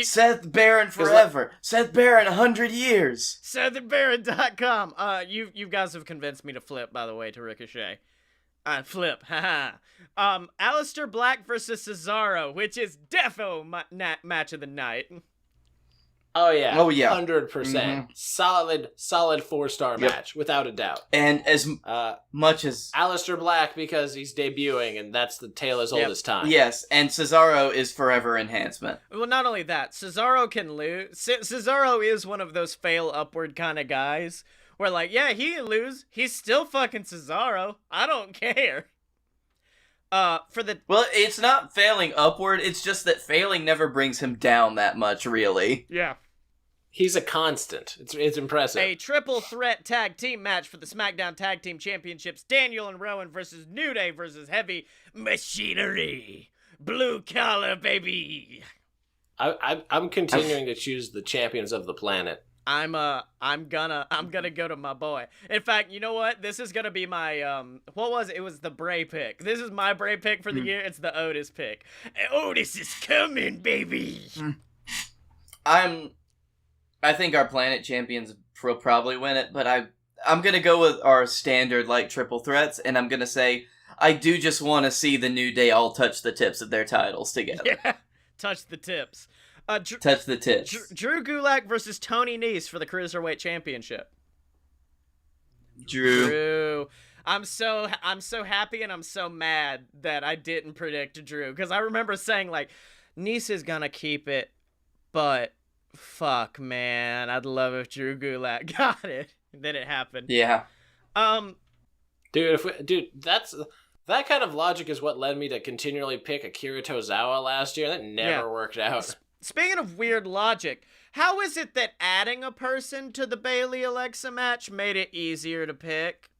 C: Seth Baron forever. Seth Baron 100 years.
A: SethBaron.com. You guys have convinced me to flip, by the way, to Ricochet. Flip. Haha. Aleister Black versus Cesaro, which is defo match of the night.
B: Oh yeah. 100%.
C: Mm-hmm.
B: Solid 4-star match, without a doubt.
C: And as much as
B: Aleister Black because he's debuting and that's the tale as old as time.
C: Yes, and Cesaro is forever enhancement.
A: Well, not only that, Cesaro can lose. Cesaro is one of those fail upward kind of guys where like, yeah, he can lose. He's still fucking Cesaro. I don't care. Well,
C: it's not failing upward, it's just that failing never brings him down that much, really.
A: Yeah.
B: He's a constant. It's impressive.
A: A triple threat tag team match for the SmackDown Tag Team Championships. Daniel and Rowan versus New Day versus Heavy Machinery. Blue collar, baby.
B: I'm continuing to choose the champions of the planet.
A: I'm gonna go to my boy. In fact, you know what? This is gonna be my what was it? It was the Bray pick. This is my Bray pick for the year. It's the Otis pick. Otis is coming, baby.
C: I think our planet champions will probably win it, but I'm gonna go with our standard like triple threats, and I'm gonna say I do just want to see the New Day all touch the tips of their titles together.
A: Yeah, touch the tips.
C: Touch the tips.
A: Drew Gulak versus Tony Nese for the Cruiserweight Championship.
C: Drew.
A: I'm so happy and I'm so mad that I didn't predict Drew, because I remember saying like, Nese is gonna keep it, but fuck, man, I'd love if Drew Gulak got it. And then it happened.
C: Yeah.
B: Dude, that kind of logic is what led me to continually pick Akira Tozawa last year. That never worked out.
A: Speaking of weird logic, how is it that adding a person to the Bayley-Alexa match made it easier to pick?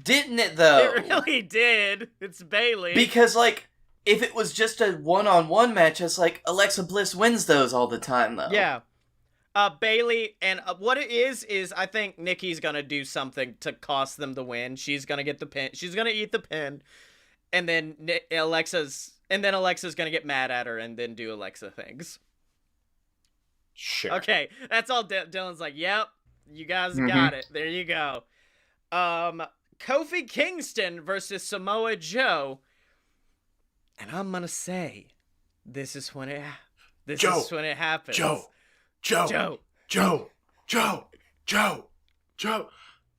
C: Didn't it, though?
A: It really did. It's Bayley.
C: Because, like, if it was just a one-on-one match, it's like Alexa Bliss wins those all the time, though.
A: Yeah. Bayley, and what it is I think Nikki's gonna do something to cost them the win. She's gonna get the pin. She's gonna eat the pin, and then Alexa's gonna get mad at her and then do Alexa things.
B: Sure.
A: Okay, that's all. Dylan's like, yep, you guys got it. There you go. Kofi Kingston versus Samoa Joe, and I'm gonna say, this is when it happens.
B: Joe.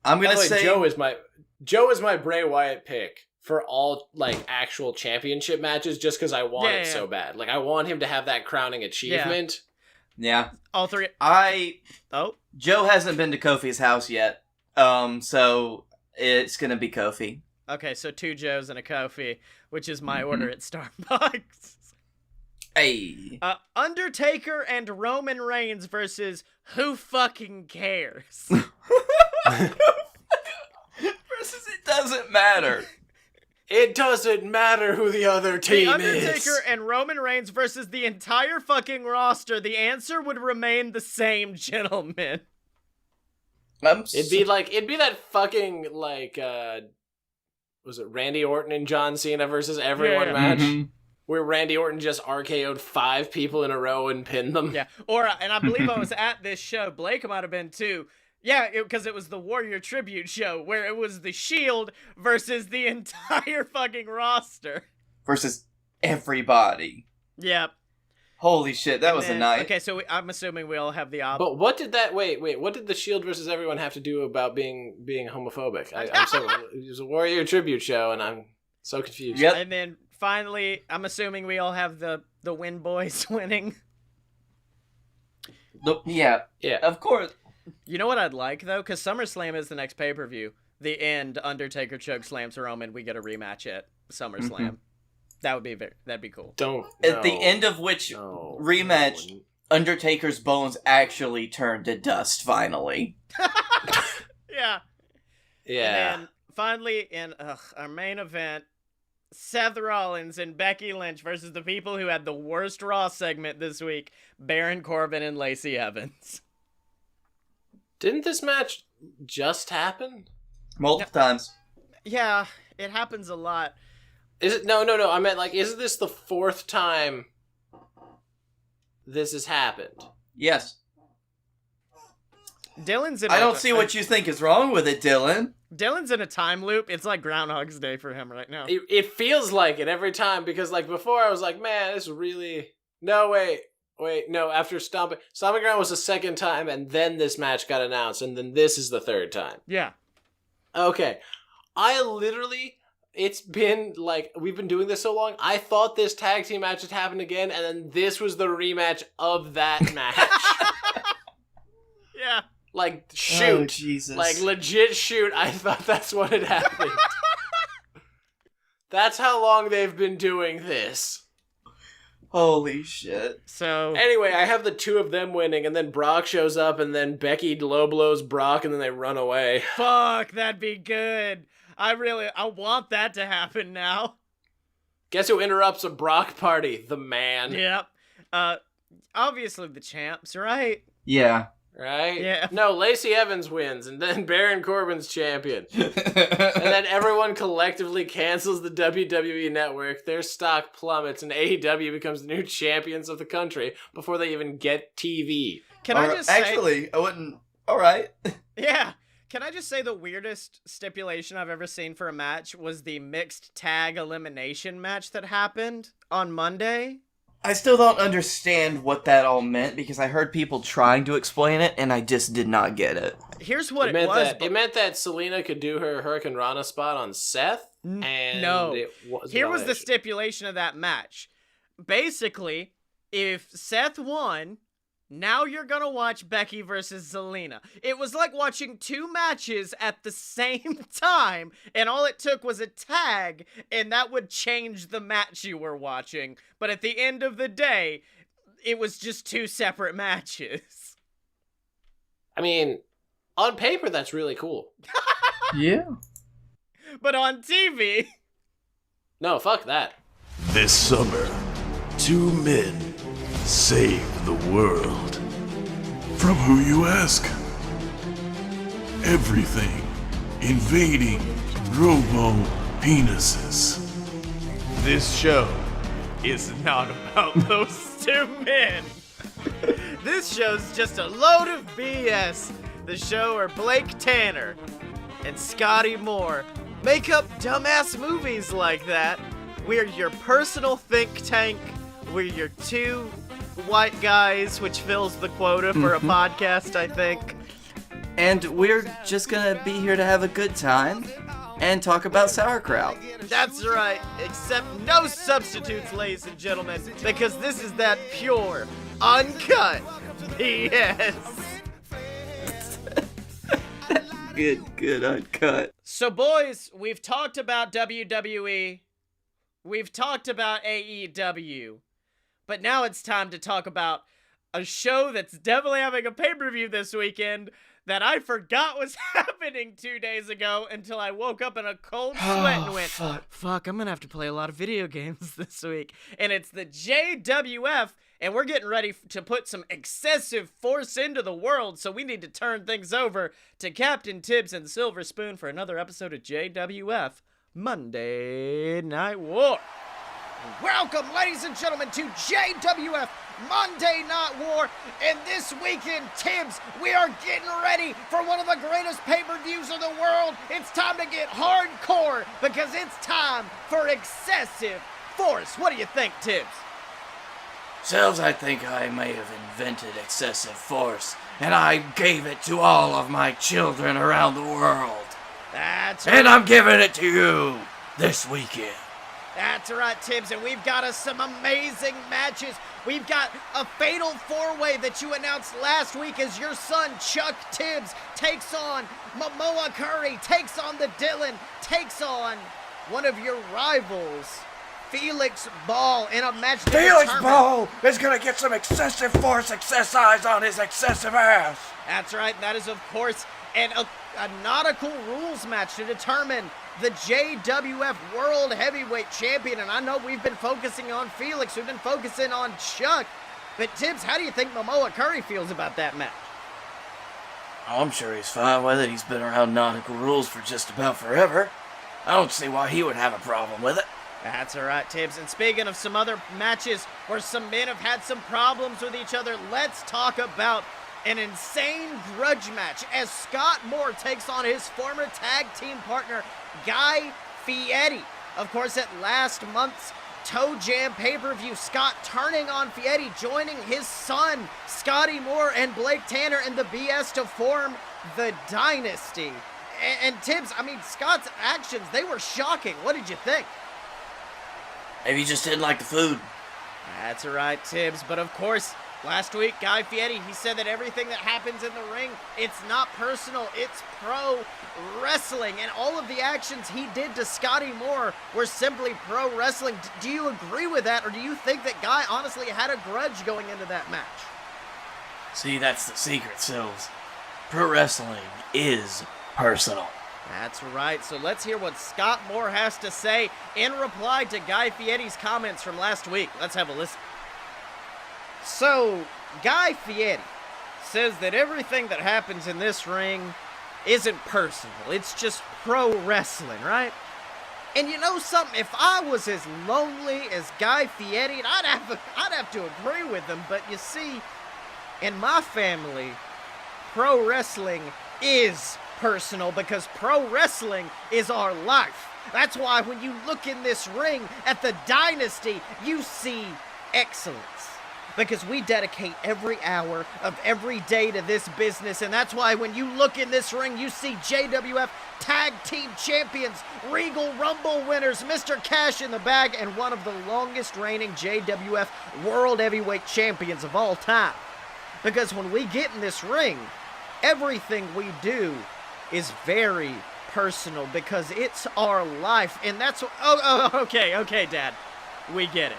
C: I'm gonna say
B: Joe is my Bray Wyatt pick for all like actual championship matches, just because I want it so bad. Like I want him to have that crowning achievement.
C: Yeah.
A: All three.
C: Joe hasn't been to Kofi's house yet, so it's gonna be Kofi.
A: Okay, so 2 Joes and a Kofi, which is my order at Starbucks.
C: Hey.
A: Undertaker and Roman Reigns versus Who Fucking Cares?
C: Versus It Doesn't Matter.
B: It doesn't matter who the other team
A: The Undertaker
B: is.
A: and Roman Reigns versus the entire fucking roster. The answer would remain the same, gentlemen.
B: It'd be that fucking was it Randy Orton and John Cena versus everyone match?
D: Mm-hmm.
B: Where Randy Orton just RKO'd 5 people in a row and pinned them.
A: Yeah, and I believe I was at this show. Blake might have been too. Yeah, because it was the Warrior Tribute show where it was the Shield versus the entire fucking roster.
C: Versus everybody.
A: Yep.
C: Holy shit, that was a night.
A: Okay, so I'm assuming we all have the op.
B: But what did that? Wait. What did the Shield versus everyone have to do about being homophobic? I'm so it was a Warrior Tribute show, and I'm so confused.
C: Yep.
A: And then finally, I'm assuming we all have the Win Boys winning.
C: Yeah, of course.
A: You know what I'd like though, because SummerSlam is the next pay-per-view. The end, Undertaker choke slams Roman. We get a rematch at SummerSlam.
C: Mm-hmm.
A: That'd be cool.
C: At the end of which rematch, Undertaker's bones actually turn to dust. Finally.
A: Yeah.
B: Yeah.
A: And then finally, in our main event, Seth Rollins and Becky Lynch versus the people who had the worst Raw segment this week, Baron Corbin and Lacey Evans.
B: Didn't this match just happen?
C: Multiple times.
A: Yeah, it happens a lot.
B: Is it? No. I meant isn't this the 4th time this has happened?
C: Yes.
A: Dylan's in
C: I don't see what you think is wrong with it, Dylan.
A: Dylan's in a time loop. It's like Groundhog's Day for him right now.
B: It feels like it every time because before I was like, man, this is really no. After Stomping Ground was the 2nd time, and then this match got announced, and then this is the 3rd time.
A: Yeah.
B: Okay, it's been we've been doing this so long. I thought this tag team match had happened again, and then this was the rematch of that match.
A: Yeah.
B: Shoot.
C: Oh, Jesus.
B: Legit shoot. I thought that's what had happened. That's how long they've been doing this.
C: Holy shit.
A: So
B: anyway, I have the 2 of them winning, and then Brock shows up, and then Becky low blows Brock, and then they run away.
A: fuck, that'd be good. I want that to happen now.
B: Guess who interrupts a Brock party? The man.
A: Yep. Obviously the champs, right?
C: Yeah.
B: Right?
A: Yeah.
B: No, Lacey Evans wins, and then Baron Corbin's champion. And then everyone collectively cancels the WWE network, their stock plummets, and AEW becomes the new champions of the country before they even get TV.
A: Can I just say...
C: Actually, I wouldn't... Alright.
A: Yeah. Can I just say the weirdest stipulation I've ever seen for a match was the mixed tag elimination match that happened on Monday?
C: I still don't understand what that all meant because I heard people trying to explain it and I just did not get it.
A: Here's what
B: It meant that Selena could do her Hurricane Rana spot on Seth. And
A: no. Here was
B: the
A: the stipulation of that match. Basically, if Seth won, now you're gonna watch Becky versus Zelina. It was like watching 2 matches at the same time, and all it took was a tag, and that would change the match you were watching. But at the end of the day, it was just 2 separate matches.
B: I mean, on paper, that's really cool.
C: Yeah.
A: But on TV...
B: No, fuck that.
E: This summer, 2 men save the world. From who, you ask? Everything invading robo-penises.
D: This show is not about
A: those 2 men. This show's just a load of BS. The show where Blake Tanner and Scottye Moore make up dumbass movies like that. We're your personal think tank. We're your 2 white guys, which fills the quota for a podcast, I think.
C: And we're just gonna be here to have a good time and talk about sauerkraut.
A: That's right, except no substitutes, ladies and gentlemen, because this is that pure, uncut BS.
C: Good, uncut.
A: So, boys, we've talked about WWE. We've talked about AEW. But now it's time to talk about a show that's definitely having a pay-per-view this weekend. that I forgot was happening 2 days ago until I woke up in a cold sweat and went, fuck, I'm gonna have to play a lot of video games this week. And it's the JWF, and we're getting ready to put some excessive force into the world, so we need to turn things over to Captain Tibbs and Silver Spoon for another episode of JWF Monday Night War. Welcome, ladies and gentlemen, to JWF Monday Night War. And this weekend, Tibbs, we are getting ready for one of the greatest pay-per-views of the world. It's time to get hardcore because it's time for Excessive Force. What do you think, Tibbs?
C: Sills, I think I may have invented excessive force, and I gave it to all of my children around the world.
A: That's right.
C: And I'm giving it to you this weekend.
A: That's right, Tibbs, and we've got us some amazing matches. We've got a fatal four-way that you announced last week as your son, Chuck Tibbs, takes on Momoa Curry, takes on the Dylan, takes on one of your rivals, Felix Ball, in a match to
E: Felix
A: determine...
E: Ball is gonna get some excessive force exercise on his excessive ass.
A: That's right, that is, of course, a nautical rules match to determine the JWF World Heavyweight Champion. And I know we've been focusing on Felix, we've been focusing on Chuck, but Tibbs, how do you think Momoa Curry feels about that match?
C: Oh, I'm sure he's fine with it. He's been around nautical rules for just about forever. I don't see why he would have a problem with it.
A: That's all right, Tibbs. And speaking of some other matches where some men have had some problems with each other, let's talk about an insane grudge match as Scott Moore takes on his former tag team partner, Guy Fieri. Of course, at last month's Toe Jam pay-per-view, Scott turning on Fieri, joining his son, Scottye Moore, and Blake Tanner in the BS to form the Dynasty. And Tibbs, I mean, Scott's actions, they were shocking. What did you think?
C: Maybe you just didn't like the food.
A: That's right, Tibbs. But of course, last week, Guy Fieri, he said that everything that happens in the ring, it's not personal, it's pro wrestling. And all of the actions he did to Scottye Moore were simply pro wrestling. Do you agree with that, or do you think that Guy honestly had a grudge going into that match?
C: See, that's the secret, Sills. Pro wrestling is personal.
A: That's right. So let's hear what Scott Moore has to say in reply to Guy Fieri's comments from last week. Let's have a listen. So, Guy Fieri says that everything that happens in this ring isn't personal. It's just pro wrestling, right? And you know something? If I was as lonely as Guy Fieri, I'd have to agree with him. But you see, in my family, pro wrestling is personal because pro wrestling is our life. That's why when you look in this ring at the Dynasty, you see excellence. Because we dedicate every hour of every day to this business, and that's why when you look in this ring, you see JWF Tag Team Champions, Regal Rumble winners, Mr. Cash in the bag, and one of the longest reigning JWF World Heavyweight Champions of all time. Because when we get in this ring, everything we do is very personal because it's our life, and that's what... Okay, Dad. We get it.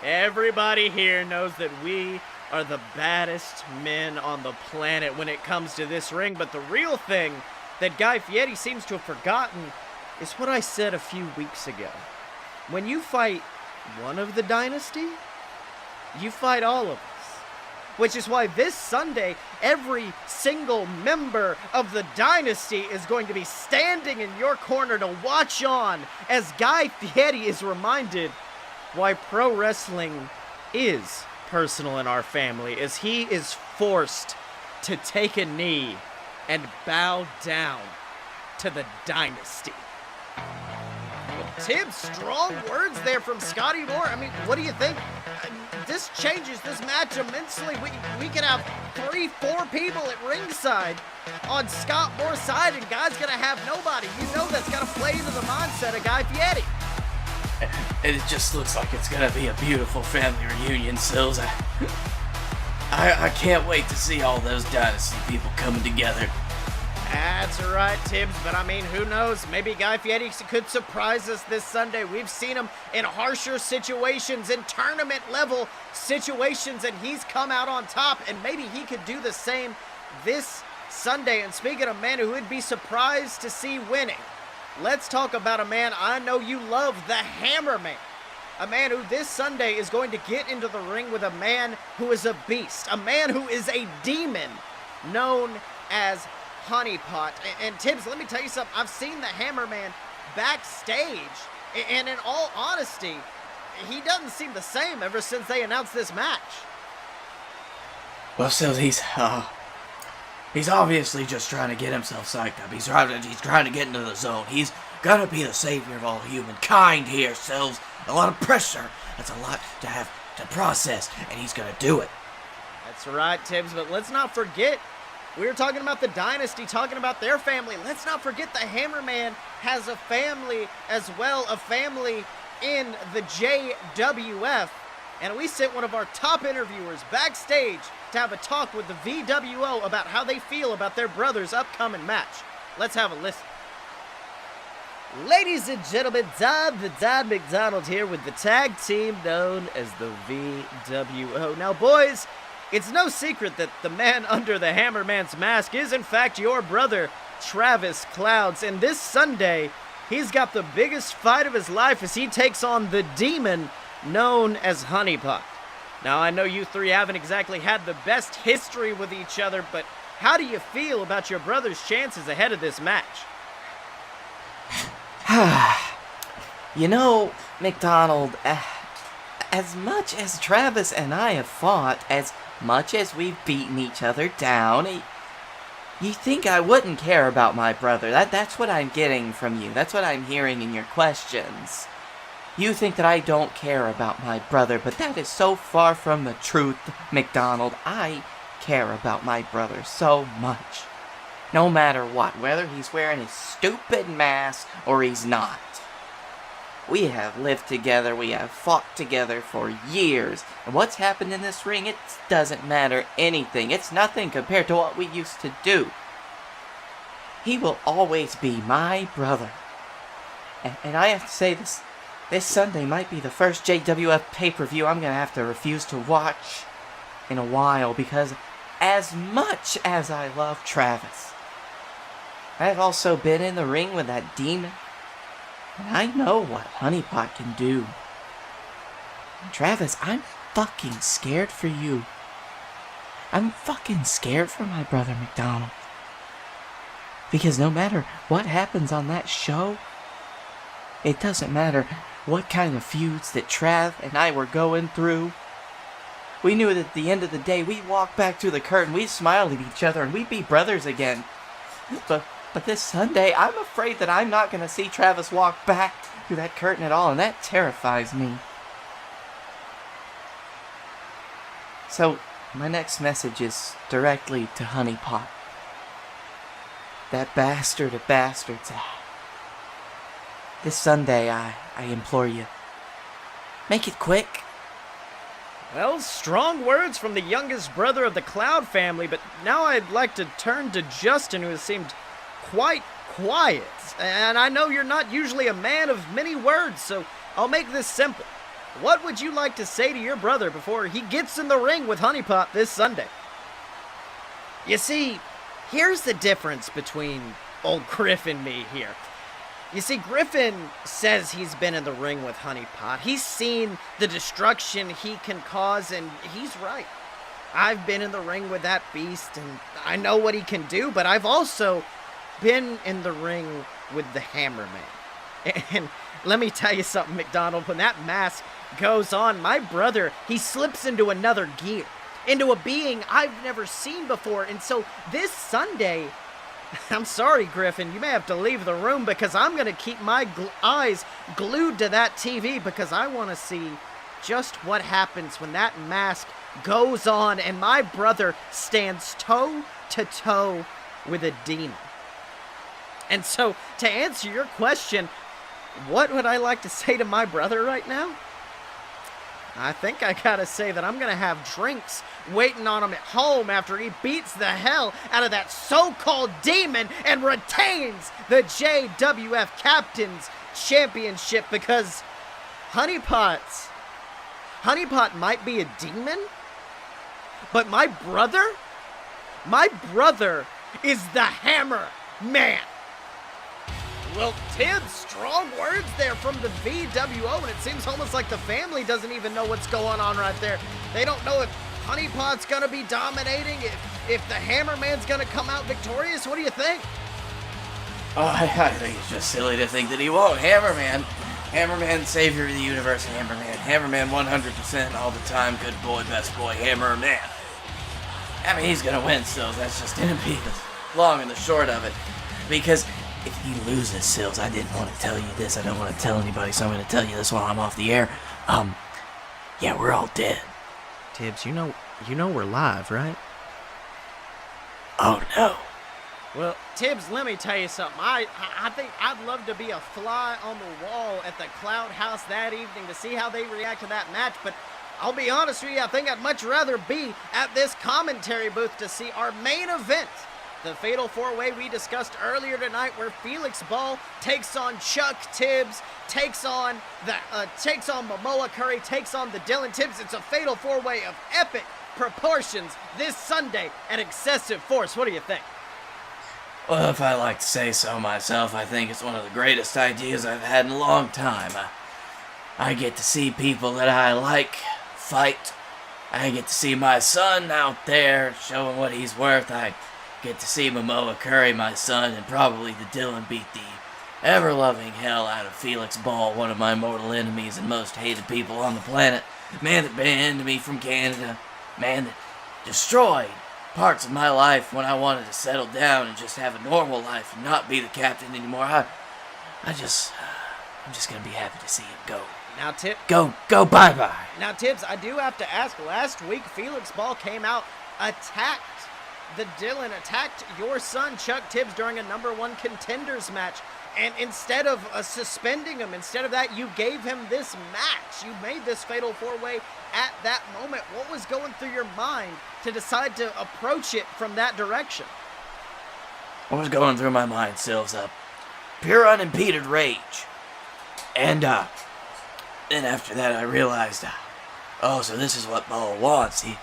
A: Everybody here knows that we are the baddest men on the planet when it comes to this ring, but the real thing that Guy Fieri seems to have forgotten is what I said a few weeks ago. When you fight one of the Dynasty, you fight all of us. Which is why this Sunday, every single member of the Dynasty is going to be standing in your corner to watch on as Guy Fieri is reminded why pro wrestling is personal in our family, as he is forced to take a knee and bow down to the Dynasty. Well, Tibbs, strong words there from Scottye Moore. I mean, what do you think? This changes this match immensely. We could have 3-4 people at ringside on Scott Moore's side, and Guy's gonna have nobody. You know that's gonna play into the mindset of Guy Fieri.
C: It just looks like it's gonna be a beautiful family reunion, Sills. I can't wait to see all those Dynasty people coming together.
A: That's right, Tibbs, but I mean, who knows? Maybe Guy Fieri could surprise us this Sunday. We've seen him in harsher situations, in tournament-level situations, and he's come out on top, and maybe he could do the same this Sunday. And speaking of men who would be surprised to see winning, let's talk about a man I know you love, the Hammerman. A man who this Sunday is going to get into the ring with a man who is a beast, a man who is a demon known as Honeypot. And Tibbs, let me tell you something. I've seen the Hammerman backstage, and in all honesty, he doesn't seem the same ever since they announced this match.
F: Well, so he's obviously just trying to get himself psyched up. He's trying to get into the zone. He's gonna be the savior of all humankind here, Sills. A lot of pressure. That's a lot to have to process, and he's gonna do it.
A: That's right, Tibbs, but let's not forget, we were talking about the Dynasty, talking about their family. Let's not forget the Hammerman has a family as well, a family in the JWF. And we sent one of our top interviewers backstage to have a talk with the VWO about how they feel about their brother's upcoming match. Let's have a listen. Ladies and gentlemen, Don McDonald here with the tag team known as the VWO. Now, boys, it's no secret that the man under the Hammerman's mask is, in fact, your brother, Travis Clouds. And this Sunday, he's got the biggest fight of his life as he takes on the demon known as Honeypot. Now, I know you three haven't exactly had the best history with each other, but how do you feel about your brother's chances ahead of this match?
F: You know, McDonald, as much as Travis and I have fought, as much as we've beaten each other down, you think I wouldn't care about my brother. That's what I'm getting from you. That's what I'm hearing in your questions. You think that I don't care about my brother, but that is so far from the truth, McDonald. I care about my brother so much. No matter what, whether he's wearing his stupid mask or he's not. We have lived together, we have fought together for years, and what's happened in this ring, it doesn't matter anything. It's nothing compared to what we used to do. He will always be my brother. And I have to say, this Sunday might be the first JWF pay-per-view I'm going to have to refuse to watch in a while, because as much as I love Travis, I've also been in the ring with that demon, and I know what Honeypot can do. And Travis, I'm fucking scared for you. I'm fucking scared for my brother McDonald. Because no matter what happens on that show, it doesn't matter what kind of feuds that Trav and I were going through. We knew that at the end of the day, we'd walk back through the curtain, we'd smile at each other, and we'd be brothers again. But this Sunday, I'm afraid that I'm not going to see Travis walk back through that curtain at all, and that terrifies me. So, my next message is directly to Honeypot. That bastard of bastards. This Sunday, I implore you, make it quick.
A: Well, strong words from the youngest brother of the Cloud family, but now I'd like to turn to Justin, who has seemed quite quiet. And I know you're not usually a man of many words, so I'll make this simple. What would you like to say to your brother before he gets in the ring with Honeypot this Sunday? You see, here's the difference between old Griff and me here. You see, Griffin says he's been in the ring with Honeypot. He's seen the destruction he can cause, and he's right. I've been in the ring with that beast, and I know what he can do, but I've also been in the ring with the Hammerman. And let me tell you something, McDonald, when that mask goes on, my brother, he slips into another gear, into a being I've never seen before. And so this Sunday, I'm sorry, Griffin, you may have to leave the room, because I'm going to keep my eyes glued to that TV, because I want to see just what happens when that mask goes on and my brother stands toe to toe with a demon. And so, to answer your question, what would I like to say to my brother right now? I think I gotta say that I'm gonna have drinks waiting on him at home after he beats the hell out of that so-called demon and retains the JWF Captain's Championship, because Honeypot might be a demon, but my brother is the Hammer Man. Well, Tibbs, strong words there from the VWO, and it seems almost like the family doesn't even know what's going on right there. They don't know if Honeypot's gonna be dominating, if the Hammer Man's gonna come out victorious. What do you think?
F: Oh, I think it's just silly to think that he won't. Hammerman, savior of the universe, Hammerman 100% all the time, good boy, best boy, Hammerman. I mean, he's gonna win, Sills. That's just gonna be the long and the short of it. Because if he loses, Sills, I didn't want to tell you this. I don't want to tell anybody, so I'm gonna tell you this while I'm off the air. Yeah, we're all dead.
A: Tibbs, you know we're live, right?
F: Oh no.
A: Well, Tibbs, let me tell you something. I think I'd love to be a fly on the wall at the Cloud House that evening to see how they react to that match, but I'll be honest with you, I think I'd much rather be at this commentary booth to see our main event, the Fatal 4-Way we discussed earlier tonight, where Felix Ball takes on Chuck Tibbs, takes on Momoa Curry, takes on the Dylan Tibbs. It's a Fatal 4-Way of epic proportions this Sunday at Excessive Force. What do you think?
F: Well, if I like to say so myself, I think it's one of the greatest ideas I've had in a long time. I get to see people that I like fight. I get to see my son out there showing what he's worth. I get to see Momoa Curry, my son, and probably the Dylan beat the ever-loving hell out of Felix Ball, one of my mortal enemies and most hated people on the planet. Man that banned me from Canada. Man that destroyed parts of my life when I wanted to settle down and just have a normal life and not be the captain anymore. I'm just gonna be happy to see him go.
A: Now,
F: Go, bye-bye.
A: Now, Tibbs, I do have to ask, last week Felix Ball came out, attacked your son, Chuck Tibbs, during a #1 contenders match. And instead of suspending him, instead of that, you gave him this match. You made this Fatal 4-Way at that moment. What was going through your mind to decide to approach it from that direction?
F: What was going through my mind, Sills? Pure unimpeded rage. And, then after that I realized, oh, so this is what Ball wants. He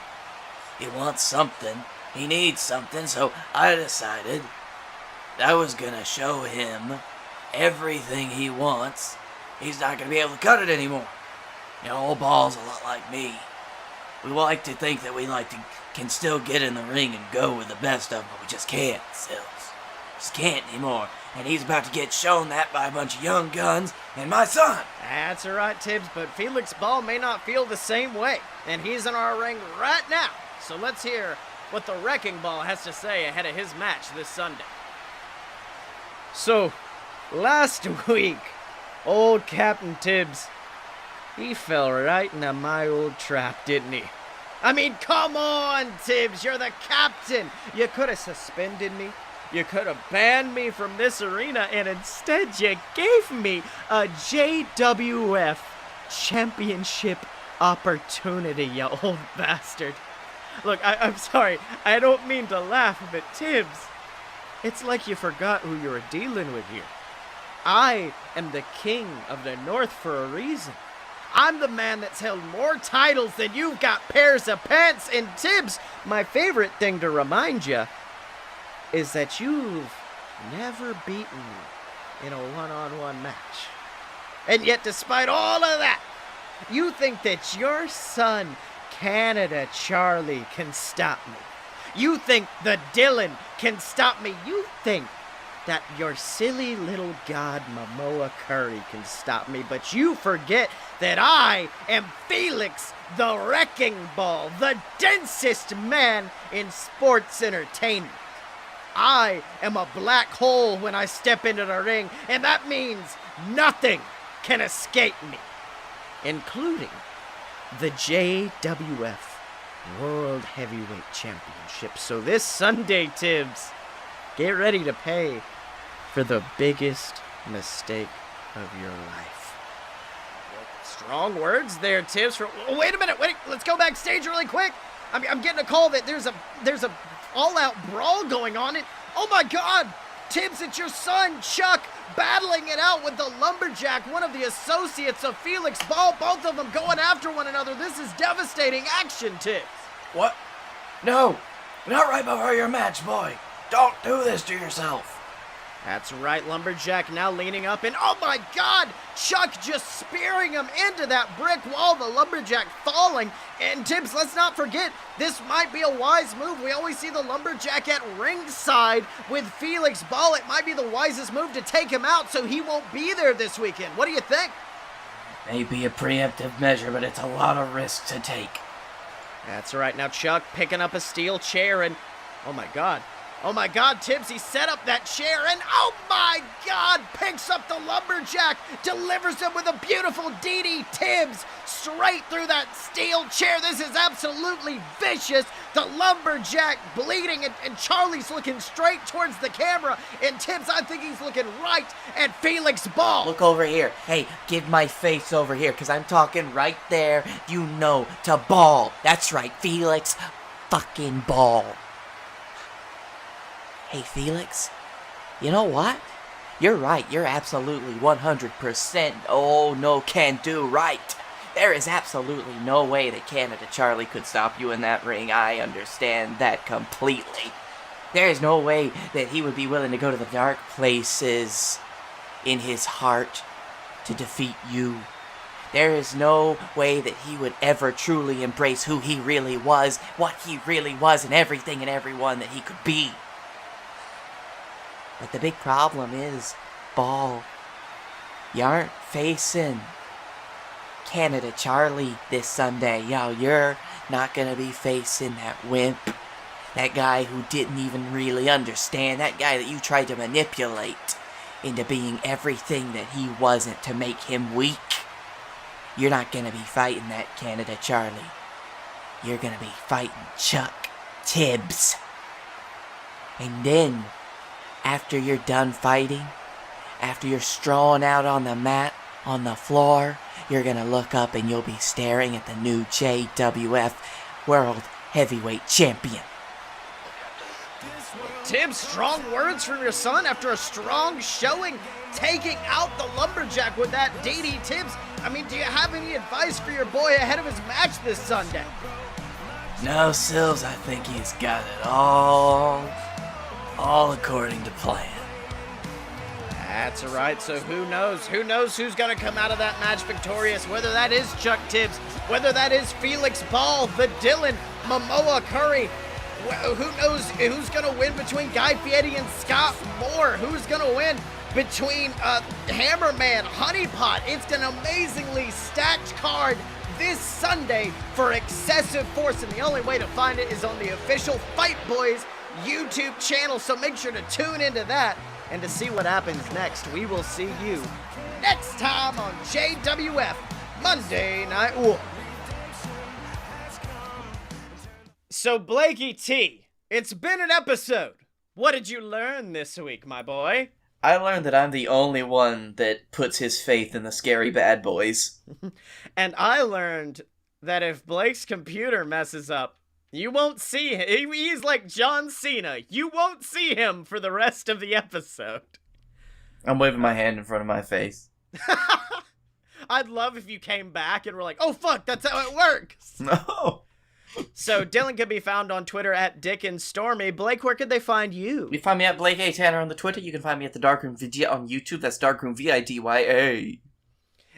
F: wants something. He needs something, so I decided I was gonna show him everything he wants. He's not gonna be able to cut it anymore. You know, old Ball's a lot like me. We like to think that we can still get in the ring and go with the best of them, but we just can't, Sills. Just can't anymore. And he's about to get shown that by a bunch of young guns and my son.
A: That's all right, Tibbs, but Felix Ball may not feel the same way, and he's in our ring right now. So let's hear what the Wrecking Ball has to say ahead of his match this Sunday. So, last week, old Captain Tibbs, he fell right into my old trap, didn't he? I mean, come on, Tibbs, you're the captain. You could have suspended me. You could have banned me from this arena, and instead you gave me a JWF championship opportunity, you old bastard. Look, I'm sorry, I don't mean to laugh, but Tibbs, it's like you forgot who you're dealing with here. I am the king of the North for a reason. I'm the man that's held more titles than you've got pairs of pants. And Tibbs, my favorite thing to remind you is that you've never beaten me in a one-on-one match. And yet, despite all of that, you think that your son, Canada Charlie, can stop me. You think the Dylan can stop me. You think that your silly little god Momoa Curry can stop me, but you forget that I am Felix the Wrecking Ball, the densest man in sports entertainment. I am a black hole when I step into the ring, and that means nothing can escape me, including the JWF World Heavyweight Championship. So this Sunday, Tibbs, get ready to pay for the biggest mistake of your life. Strong words there, Tibbs. Wait a minute, let's go backstage really quick. I'm getting a call that there's a all-out brawl going on. And oh my God, Tibbs, it's your son Chuck battling it out with the Lumberjack, one of the associates of Felix Ball. Both of them going after one another. This is devastating action, Tibbs.
F: What? No, not right before your match, boy. Don't do this to yourself.
A: That's right, Lumberjack now leaning up, and oh my god, Chuck just spearing him into that brick wall, the Lumberjack falling. And Tibbs, let's not forget, this might be a wise move. We always see the Lumberjack at ringside with Felix Ball. It might be the wisest move to take him out so he won't be there this weekend. What do you think?
F: May be a preemptive measure, but it's a lot of risk to take.
A: That's right, now Chuck picking up a steel chair, and oh my god, Tibbs, he set up that chair, and oh my god, picks up the Lumberjack, delivers him with a beautiful DD. Tibbs straight through that steel chair. This is absolutely vicious. The Lumberjack bleeding, and Charlie's looking straight towards the camera, and Tibbs, I think he's looking right at Felix Ball.
F: Look over here. Hey, give my face over here, because I'm talking right there, you know, to Ball. That's right, Felix fucking Ball. Hey, Felix, you know what? You're right. You're absolutely 100%. Oh, no can do right. There is absolutely no way that Canada Charlie could stop you in that ring. I understand that completely. There is no way that he would be willing to go to the dark places in his heart to defeat you. There is no way that he would ever truly embrace who he really was, what he really was, and everything and everyone that he could be. But the big problem is, Ball, you aren't facing Canada Charlie this Sunday. Yo, you're not gonna be facing that wimp. That guy who didn't even really understand. That guy that you tried to manipulate into being everything that he wasn't to make him weak. You're not gonna be fighting that Canada Charlie. You're gonna be fighting Chuck Tibbs. And then, after you're done fighting, after you're strolling out on the mat, on the floor, you're gonna look up and you'll be staring at the new JWF World Heavyweight Champion.
A: Tibbs, strong words from your son after a strong showing, taking out the Lumberjack with that DD. Tibbs, I mean, do you have any advice for your boy ahead of his match this Sunday?
F: No, Sills, I think he's got it all according to plan.
A: That's right, so who knows? Who knows who's going to come out of that match victorious? Whether that is Chuck Tibbs, whether that is Felix Ball, the Dylan Momoa Curry. Who knows who's going to win between Guy Fieri and Scott Moore? Who's going to win between Hammerman, Honeypot? It's an amazingly stacked card this Sunday for Excessive Force, and the only way to find it is on the official Fight Boys YouTube channel, so make sure to tune into that. And to see what happens next, we will see you next time on JWF Monday Night War. So Blakey T, it's been an episode. What did you learn this week, my boy?
F: I learned that I'm the only one that puts his faith in the scary bad boys.
A: And I learned that if Blake's computer messes up, you won't see him. He's like John Cena. You won't see him for the rest of the episode.
F: I'm waving my hand in front of my face.
A: I'd love if you came back and were like, oh fuck, that's how it works.
F: No.
A: So Dylan can be found on Twitter at Dick and Stormy. Blake, where could they find you?
F: You can find me at Blake A. Tanner on the Twitter. You can find me at the Darkroom Vidya on YouTube. That's Darkroom VIDYA.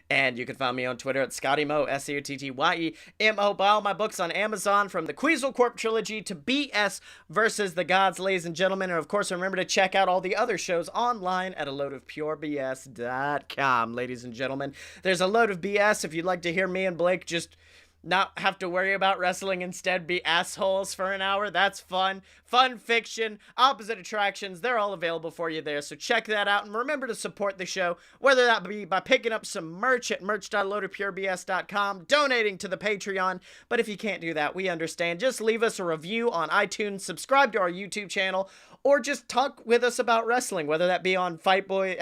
A: And you can find me on Twitter at Scottye Moore, SCOTTYEMO. Buy all my books on Amazon, from the Queasel Corp trilogy to BS versus the Gods, ladies and gentlemen. And of course, remember to check out all the other shows online at aloadofpurebs.com, ladies and gentlemen. There's a load of BS if you'd like to hear me and Blake just not have to worry about wrestling, instead be assholes for an hour. That's fun. Fun fiction, opposite attractions, they're all available for you there. So check that out, and remember to support the show, whether that be by picking up some merch at merch.loadofpurebs.com, donating to the Patreon. But if you can't do that, we understand. Just leave us a review on iTunes, subscribe to our YouTube channel, or just talk with us about wrestling, whether that be on Fight Boy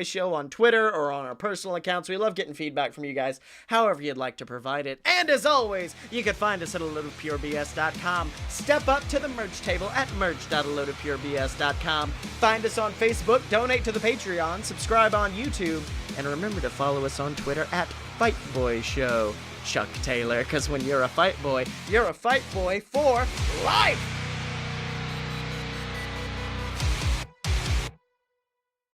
A: Show on Twitter or on our personal accounts. We love getting feedback from you guys, however you'd like to provide it. And as always, you can find us at aloadofpurebs.com. Step up to the merch table at merch.aloadofpurebs.com. Find us on Facebook, donate to the Patreon, subscribe on YouTube, and remember to follow us on Twitter at Fight Boy Show. Chuck Taylor, because when you're a fight boy for life.